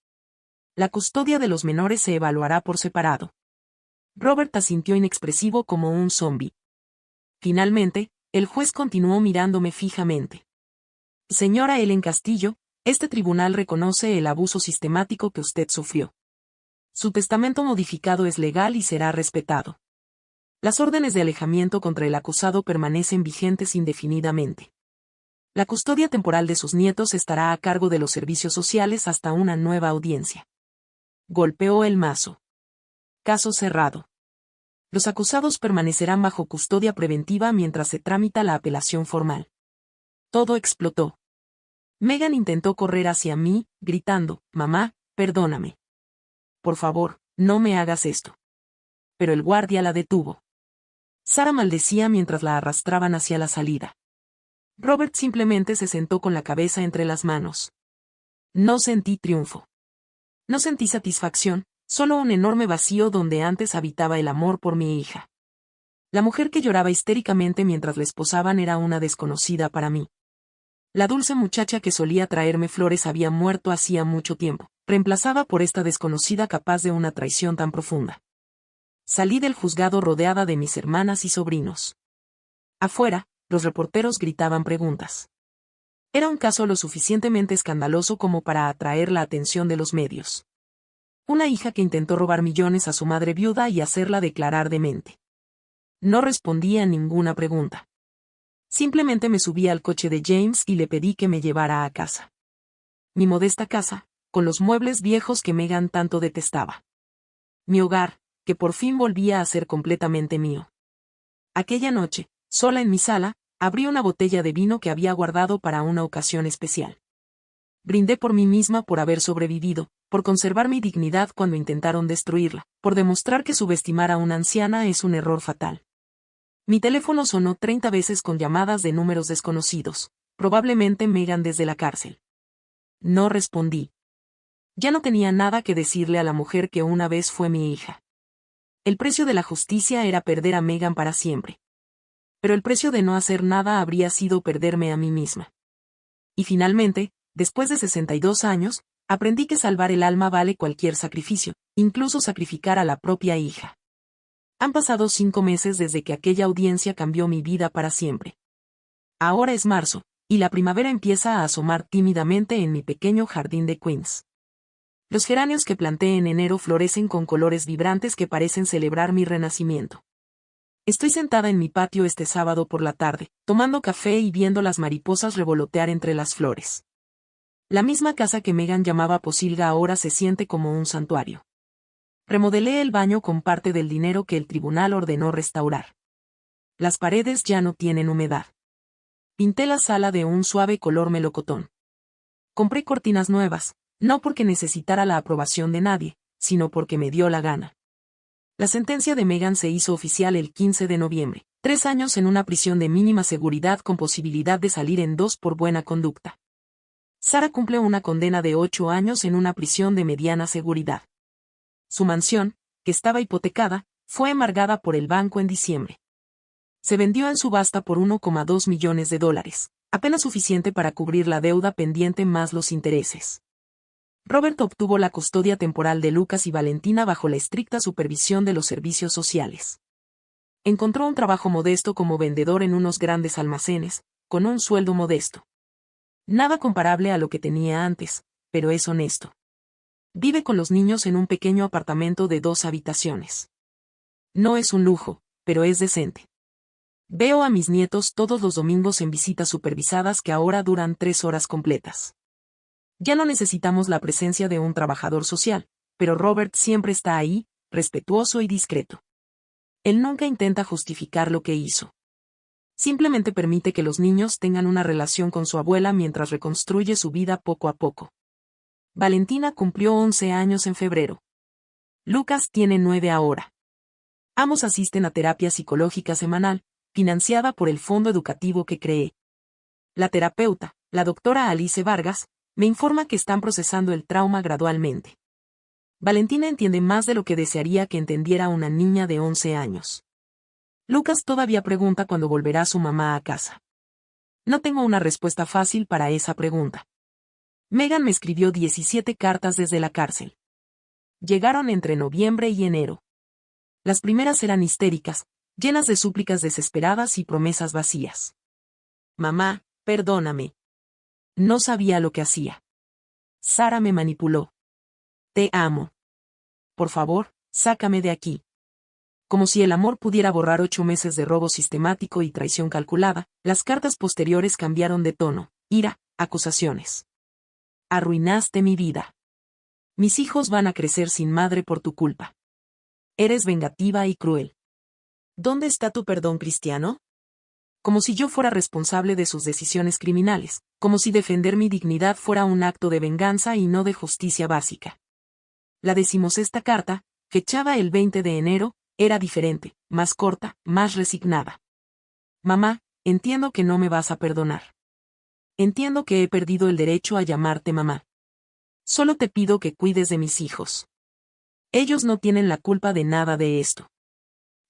La custodia de los menores se evaluará por separado. Robert asintió inexpresivo como un zombi. Finalmente, el juez continuó mirándome fijamente. Señora Ellen Castillo, este tribunal reconoce el abuso sistemático que usted sufrió. Su testamento modificado es legal y será respetado. Las órdenes de alejamiento contra el acusado permanecen vigentes indefinidamente. La custodia temporal de sus nietos estará a cargo de los servicios sociales hasta una nueva audiencia. Golpeó el mazo. Caso cerrado. Los acusados permanecerán bajo custodia preventiva mientras se tramita la apelación formal. Todo explotó. Megan intentó correr hacia mí, gritando, «Mamá, perdóname. Por favor, no me hagas esto». Pero el guardia la detuvo. Sarah maldecía mientras la arrastraban hacia la salida. Robert simplemente se sentó con la cabeza entre las manos. No sentí triunfo. No sentí satisfacción, solo un enorme vacío donde antes habitaba el amor por mi hija. La mujer que lloraba histéricamente mientras la esposaban era una desconocida para mí. La dulce muchacha que solía traerme flores había muerto hacía mucho tiempo, reemplazada por esta desconocida capaz de una traición tan profunda. Salí del juzgado rodeada de mis hermanas y sobrinos. Afuera, los reporteros gritaban preguntas. Era un caso lo suficientemente escandaloso como para atraer la atención de los medios. Una hija que intentó robar millones a su madre viuda y hacerla declarar demente. No respondí a ninguna pregunta. Simplemente me subí al coche de James y le pedí que me llevara a casa. Mi modesta casa, con los muebles viejos que Megan tanto detestaba. Mi hogar, que por fin volvía a ser completamente mío. Aquella noche, sola en mi sala, abrí una botella de vino que había guardado para una ocasión especial. Brindé por mí misma por haber sobrevivido, por conservar mi dignidad cuando intentaron destruirla, por demostrar que subestimar a una anciana es un error fatal. Mi teléfono sonó 30 veces con llamadas de números desconocidos, probablemente Megan desde la cárcel. No respondí. Ya no tenía nada que decirle a la mujer que una vez fue mi hija. El precio de la justicia era perder a Megan para siempre. Pero el precio de no hacer nada habría sido perderme a mí misma. Y finalmente, después de 62 años, aprendí que salvar el alma vale cualquier sacrificio, incluso sacrificar a la propia hija. Han pasado 5 meses desde que aquella audiencia cambió mi vida para siempre. Ahora es marzo, y la primavera empieza a asomar tímidamente en mi pequeño jardín de Queens. Los geranios que planté en enero florecen con colores vibrantes que parecen celebrar mi renacimiento. Estoy sentada en mi patio este sábado por la tarde, tomando café y viendo las mariposas revolotear entre las flores. La misma casa que Megan llamaba posilga ahora se siente como un santuario. Remodelé el baño con parte del dinero que el tribunal ordenó restaurar. Las paredes ya no tienen humedad. Pinté la sala de un suave color melocotón. Compré cortinas nuevas, no porque necesitara la aprobación de nadie, sino porque me dio la gana. La sentencia de Megan se hizo oficial el 15 de noviembre, 3 años en una prisión de mínima seguridad con posibilidad de salir en 2 por buena conducta. Sarah cumple una condena de 8 años en una prisión de mediana seguridad. Su mansión, que estaba hipotecada, fue embargada por el banco en diciembre. Se vendió en subasta por $1,2 millones, apenas suficiente para cubrir la deuda pendiente más los intereses. Robert obtuvo la custodia temporal de Lucas y Valentina bajo la estricta supervisión de los servicios sociales. Encontró un trabajo modesto como vendedor en unos grandes almacenes, con un sueldo modesto. Nada comparable a lo que tenía antes, pero es honesto. Vive con los niños en un pequeño apartamento de 2 habitaciones. No es un lujo, pero es decente. Veo a mis nietos todos los domingos en visitas supervisadas que ahora duran 3 horas completas. Ya no necesitamos la presencia de un trabajador social, pero Robert siempre está ahí, respetuoso y discreto. Él nunca intenta justificar lo que hizo. Simplemente permite que los niños tengan una relación con su abuela mientras reconstruye su vida poco a poco. Valentina cumplió 11 años en febrero. Lucas tiene 9 ahora. Ambos asisten a terapia psicológica semanal, financiada por el fondo educativo que creé. La terapeuta, la doctora Alice Vargas, me informa que están procesando el trauma gradualmente. Valentina entiende más de lo que desearía que entendiera una niña de 11 años. Lucas todavía pregunta cuándo volverá su mamá a casa. No tengo una respuesta fácil para esa pregunta. Megan me escribió 17 cartas desde la cárcel. Llegaron entre noviembre y enero. Las primeras eran histéricas, llenas de súplicas desesperadas y promesas vacías. Mamá, perdóname. No sabía lo que hacía. Sarah me manipuló. Te amo. Por favor, sácame de aquí. Como si el amor pudiera borrar 8 meses de robo sistemático y traición calculada, las cartas posteriores cambiaron de tono, ira, acusaciones. Arruinaste mi vida. Mis hijos van a crecer sin madre por tu culpa. Eres vengativa y cruel. ¿Dónde está tu perdón cristiano? Como si yo fuera responsable de sus decisiones criminales, como si defender mi dignidad fuera un acto de venganza y no de justicia básica. La 16ª carta, fechada el 20 de enero, era diferente, más corta, más resignada. Mamá, entiendo que no me vas a perdonar. Entiendo que he perdido el derecho a llamarte mamá. Solo te pido que cuides de mis hijos. Ellos no tienen la culpa de nada de esto.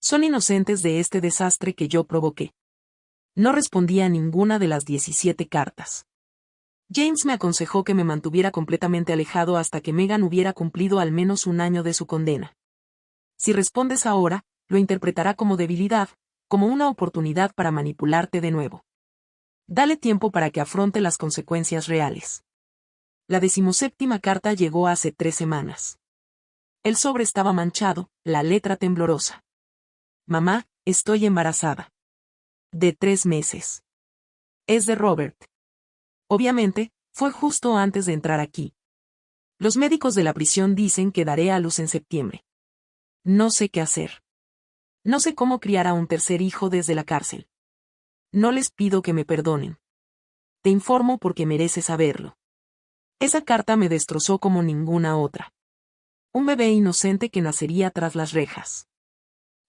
Son inocentes de este desastre que yo provoqué. No respondí a ninguna de las 17 cartas. James me aconsejó que me mantuviera completamente alejado hasta que Meghan hubiera cumplido al menos un año de su condena. Si respondes ahora, lo interpretará como debilidad, como una oportunidad para manipularte de nuevo. Dale tiempo para que afronte las consecuencias reales. La 17ª carta llegó hace 3 semanas. El sobre estaba manchado, la letra temblorosa. Mamá, estoy embarazada. De 3 meses. Es de Robert. Obviamente, fue justo antes de entrar aquí. Los médicos de la prisión dicen que daré a luz en septiembre. No sé qué hacer. No sé cómo criar a un tercer hijo desde la cárcel. No les pido que me perdonen. Te informo porque mereces saberlo. Esa carta me destrozó como ninguna otra. Un bebé inocente que nacería tras las rejas.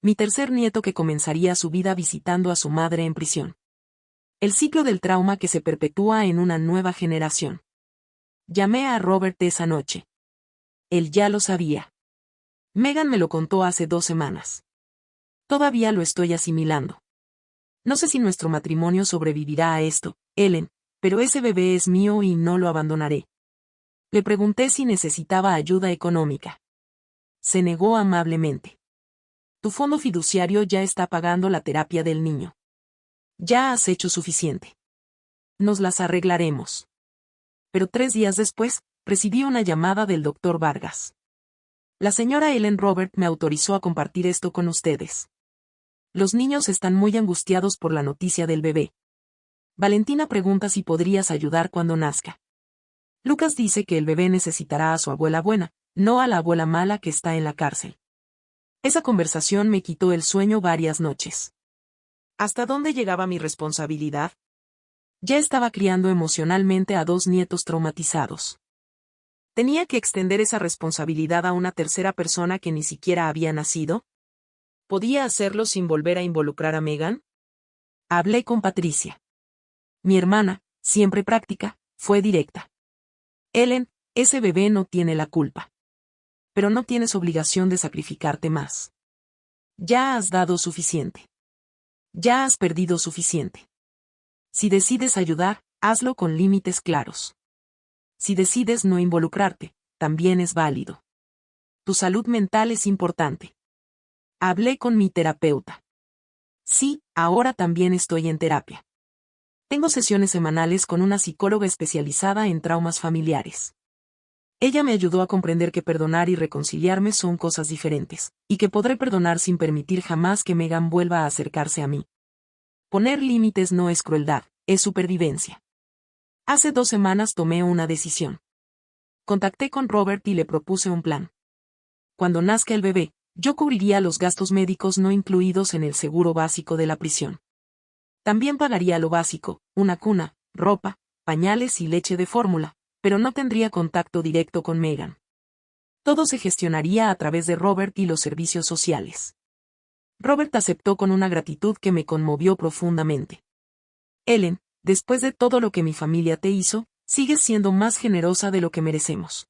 Mi tercer nieto que comenzaría su vida visitando a su madre en prisión. El ciclo del trauma que se perpetúa en una nueva generación. Llamé a Robert esa noche. Él ya lo sabía. Meghan me lo contó hace 2 semanas. Todavía lo estoy asimilando. No sé si nuestro matrimonio sobrevivirá a esto, Ellen, pero ese bebé es mío y no lo abandonaré. Le pregunté si necesitaba ayuda económica. Se negó amablemente. Tu fondo fiduciario ya está pagando la terapia del niño. Ya has hecho suficiente. Nos las arreglaremos. Pero 3 días después, recibí una llamada del doctor Vargas. La señora Ellen Robert me autorizó a compartir esto con ustedes. Los niños están muy angustiados por la noticia del bebé. Valentina pregunta si podrías ayudar cuando nazca. Lucas dice que el bebé necesitará a su abuela buena, no a la abuela mala que está en la cárcel. Esa conversación me quitó el sueño varias noches. ¿Hasta dónde llegaba mi responsabilidad? Ya estaba criando emocionalmente a 2 nietos traumatizados. ¿Tenía que extender esa responsabilidad a una tercera persona que ni siquiera había nacido? ¿Podía hacerlo sin volver a involucrar a Meghan? Hablé con Patricia. Mi hermana, siempre práctica, fue directa. Ellen, ese bebé no tiene la culpa. Pero no tienes obligación de sacrificarte más. Ya has dado suficiente. Ya has perdido suficiente. Si decides ayudar, hazlo con límites claros. Si decides no involucrarte, también es válido. Tu salud mental es importante. Hablé con mi terapeuta. Sí, ahora también estoy en terapia. Tengo sesiones semanales con una psicóloga especializada en traumas familiares. Ella me ayudó a comprender que perdonar y reconciliarme son cosas diferentes, y que podré perdonar sin permitir jamás que Meghan vuelva a acercarse a mí. Poner límites no es crueldad, es supervivencia. Hace 2 semanas tomé una decisión. Contacté con Robert y le propuse un plan. Cuando nazca el bebé, yo cubriría los gastos médicos no incluidos en el seguro básico de la prisión. También pagaría lo básico, una cuna, ropa, pañales y leche de fórmula, pero no tendría contacto directo con Meghan. Todo se gestionaría a través de Robert y los servicios sociales. Robert aceptó con una gratitud que me conmovió profundamente. Ellen, después de todo lo que mi familia te hizo, sigues siendo más generosa de lo que merecemos.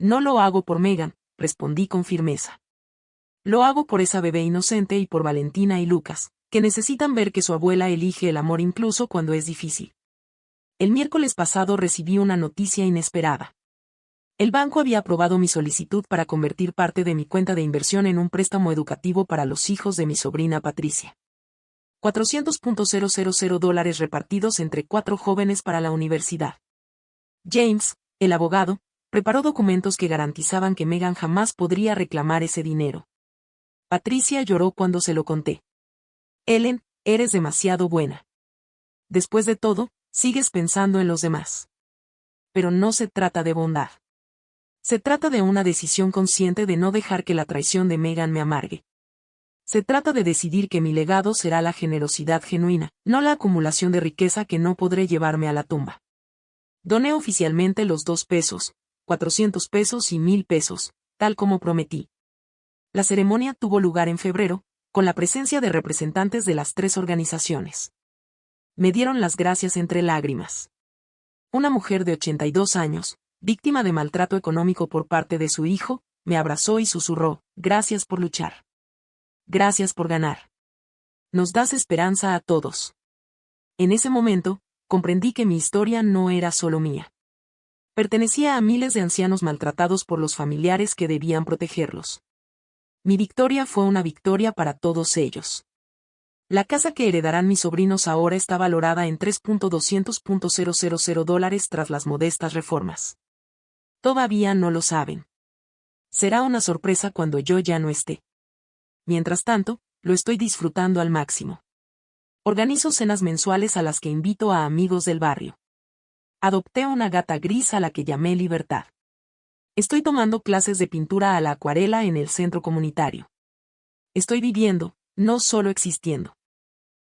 No lo hago por Meghan, respondí con firmeza. Lo hago por esa bebé inocente y por Valentina y Lucas, que necesitan ver que su abuela elige el amor incluso cuando es difícil. El miércoles pasado recibí una noticia inesperada. El banco había aprobado mi solicitud para convertir parte de mi cuenta de inversión en un préstamo educativo para los hijos de mi sobrina Patricia. $400,000 repartidos entre 4 jóvenes para la universidad. James, el abogado, preparó documentos que garantizaban que Meghan jamás podría reclamar ese dinero. Patricia lloró cuando se lo conté. Ellen, eres demasiado buena. Después de todo, sigues pensando en los demás. Pero no se trata de bondad. Se trata de una decisión consciente de no dejar que la traición de Meghan me amargue. Se trata de decidir que mi legado será la generosidad genuina, no la acumulación de riqueza que no podré llevarme a la tumba. Doné oficialmente los 2 pesos, 400 pesos y 1000 pesos, tal como prometí. La ceremonia tuvo lugar en febrero, con la presencia de representantes de las 3 organizaciones. Me dieron las gracias entre lágrimas. Una mujer de 82 años, víctima de maltrato económico por parte de su hijo, me abrazó y susurró, gracias por luchar. Gracias por ganar. Nos das esperanza a todos. En ese momento, comprendí que mi historia no era solo mía. Pertenecía a miles de ancianos maltratados por los familiares que debían protegerlos. Mi victoria fue una victoria para todos ellos. La casa que heredarán mis sobrinos ahora está valorada en $3.200.000 tras las modestas reformas. Todavía no lo saben. Será una sorpresa cuando yo ya no esté. Mientras tanto, lo estoy disfrutando al máximo. Organizo cenas mensuales a las que invito a amigos del barrio. Adopté una gata gris a la que llamé Libertad. Estoy tomando clases de pintura a la acuarela en el centro comunitario. Estoy viviendo, no solo existiendo.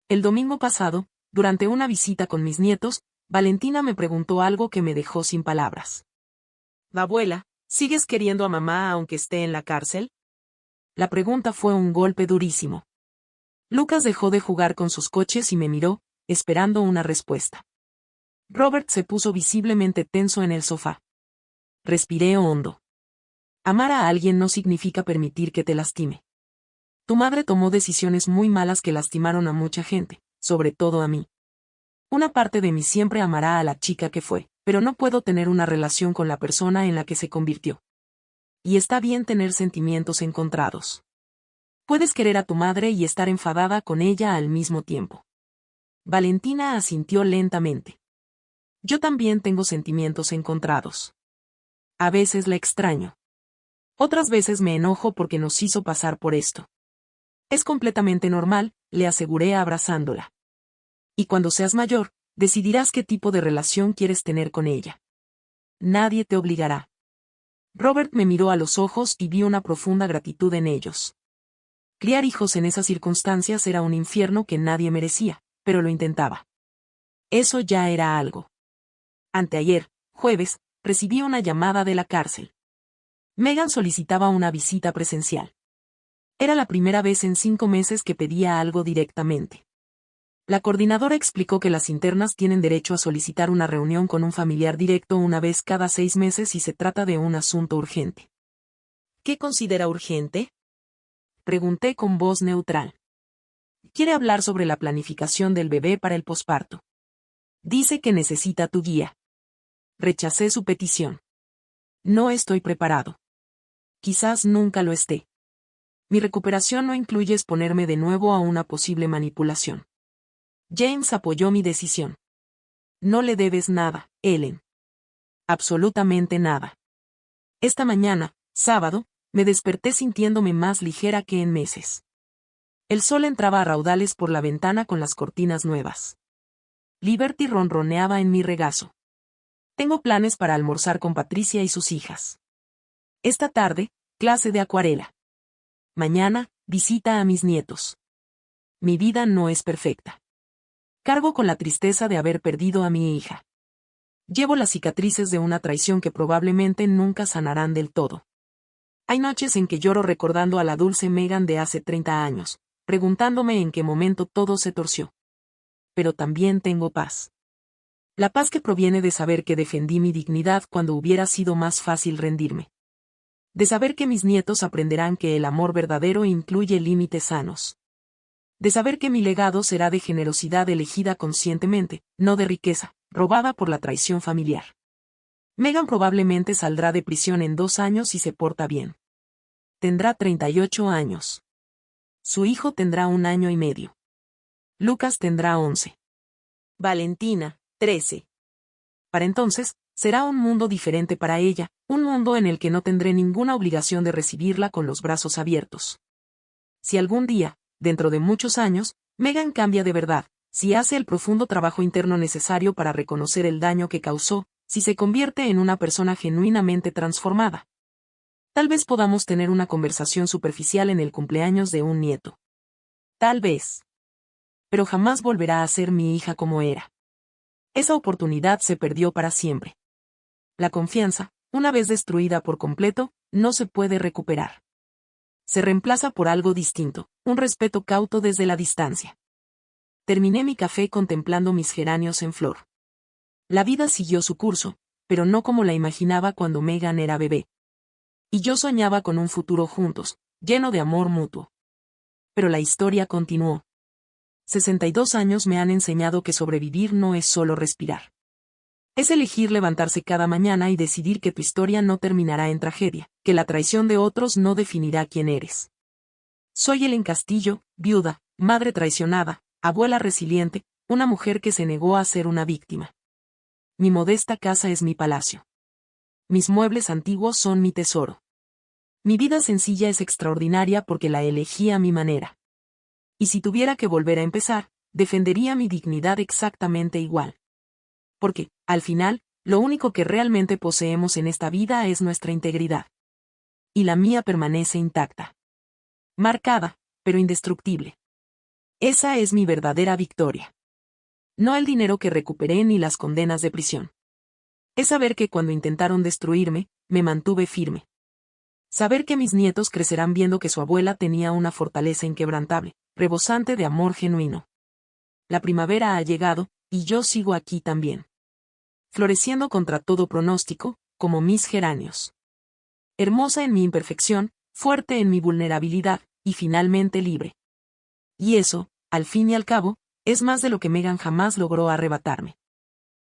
El domingo pasado, durante una visita con mis nietos, Valentina me preguntó algo que me dejó sin palabras. Abuela, ¿sigues queriendo a mamá aunque esté en la cárcel? La pregunta fue un golpe durísimo. Lucas dejó de jugar con sus coches y me miró, esperando una respuesta. Robert se puso visiblemente tenso en el sofá. Respiré hondo. Amar a alguien no significa permitir que te lastime. Tu madre tomó decisiones muy malas que lastimaron a mucha gente, sobre todo a mí. Una parte de mí siempre amará a la chica que fue, pero no puedo tener una relación con la persona en la que se convirtió. Y está bien tener sentimientos encontrados. Puedes querer a tu madre y estar enfadada con ella al mismo tiempo. Valentina asintió lentamente. Yo también tengo sentimientos encontrados. A veces la extraño. Otras veces me enojo porque nos hizo pasar por esto. Es completamente normal, le aseguré abrazándola. Y cuando seas mayor, decidirás qué tipo de relación quieres tener con ella. Nadie te obligará. Robert me miró a los ojos y vi una profunda gratitud en ellos. Criar hijos en esas circunstancias era un infierno que nadie merecía, pero lo intentaba. Eso ya era algo. Anteayer, jueves, recibí una llamada de la cárcel. Megan solicitaba una visita presencial. Era la primera vez en 5 meses que pedía algo directamente. La coordinadora explicó que las internas tienen derecho a solicitar una reunión con un familiar directo una vez cada 6 meses si se trata de un asunto urgente. ¿Qué considera urgente? Pregunté con voz neutral. Quiere hablar sobre la planificación del bebé para el posparto. Dice que necesita tu guía. Rechacé su petición. No estoy preparado. Quizás nunca lo esté. Mi recuperación no incluye exponerme de nuevo a una posible manipulación. James apoyó mi decisión. No le debes nada, Ellen. Absolutamente nada. Esta mañana, sábado, me desperté sintiéndome más ligera que en meses. El sol entraba a raudales por la ventana con las cortinas nuevas. Liberty ronroneaba en mi regazo. Tengo planes para almorzar con Patricia y sus hijas. Esta tarde, clase de acuarela. Mañana, visita a mis nietos. Mi vida no es perfecta. Cargo con la tristeza de haber perdido a mi hija. Llevo las cicatrices de una traición que probablemente nunca sanarán del todo. Hay noches en que lloro recordando a la dulce Megan de hace 30 años, preguntándome en qué momento todo se torció. Pero también tengo paz. La paz que proviene de saber que defendí mi dignidad cuando hubiera sido más fácil rendirme. De saber que mis nietos aprenderán que el amor verdadero incluye límites sanos. De saber que mi legado será de generosidad elegida conscientemente, no de riqueza, robada por la traición familiar. Megan probablemente saldrá de prisión en 2 años si se porta bien. Tendrá 38 años. Su hijo tendrá 1 año y medio. Lucas tendrá 11. Valentina, 13. Para entonces, será un mundo diferente para ella, un mundo en el que no tendré ninguna obligación de recibirla con los brazos abiertos. Si algún día, dentro de muchos años, Megan cambia de verdad, si hace el profundo trabajo interno necesario para reconocer el daño que causó, si se convierte en una persona genuinamente transformada. Tal vez podamos tener una conversación superficial en el cumpleaños de un nieto. Tal vez. Pero jamás volverá a ser mi hija como era. Esa oportunidad se perdió para siempre. La confianza, una vez destruida por completo, no se puede recuperar. Se reemplaza por algo distinto, un respeto cauto desde la distancia. Terminé mi café contemplando mis geranios en flor. La vida siguió su curso, pero no como la imaginaba cuando Megan era bebé. Y yo soñaba con un futuro juntos, lleno de amor mutuo. Pero la historia continuó. 62 años me han enseñado que sobrevivir no es solo respirar. Es elegir levantarse cada mañana y decidir que tu historia no terminará en tragedia, que la traición de otros no definirá quién eres. Soy Ellen Castillo, viuda, madre traicionada, abuela resiliente, una mujer que se negó a ser una víctima. Mi modesta casa es mi palacio. Mis muebles antiguos son mi tesoro. Mi vida sencilla es extraordinaria porque la elegí a mi manera. Y si tuviera que volver a empezar, defendería mi dignidad exactamente igual. Porque, al final, lo único que realmente poseemos en esta vida es nuestra integridad. Y la mía permanece intacta. Marcada, pero indestructible. Esa es mi verdadera victoria. No el dinero que recuperé ni las condenas de prisión. Es saber que cuando intentaron destruirme, me mantuve firme. Saber que mis nietos crecerán viendo que su abuela tenía una fortaleza inquebrantable, rebosante de amor genuino. La primavera ha llegado, y yo sigo aquí también. Floreciendo contra todo pronóstico, como mis geranios. Hermosa en mi imperfección, fuerte en mi vulnerabilidad, y finalmente libre. Y eso, al fin y al cabo, es más de lo que Megan jamás logró arrebatarme.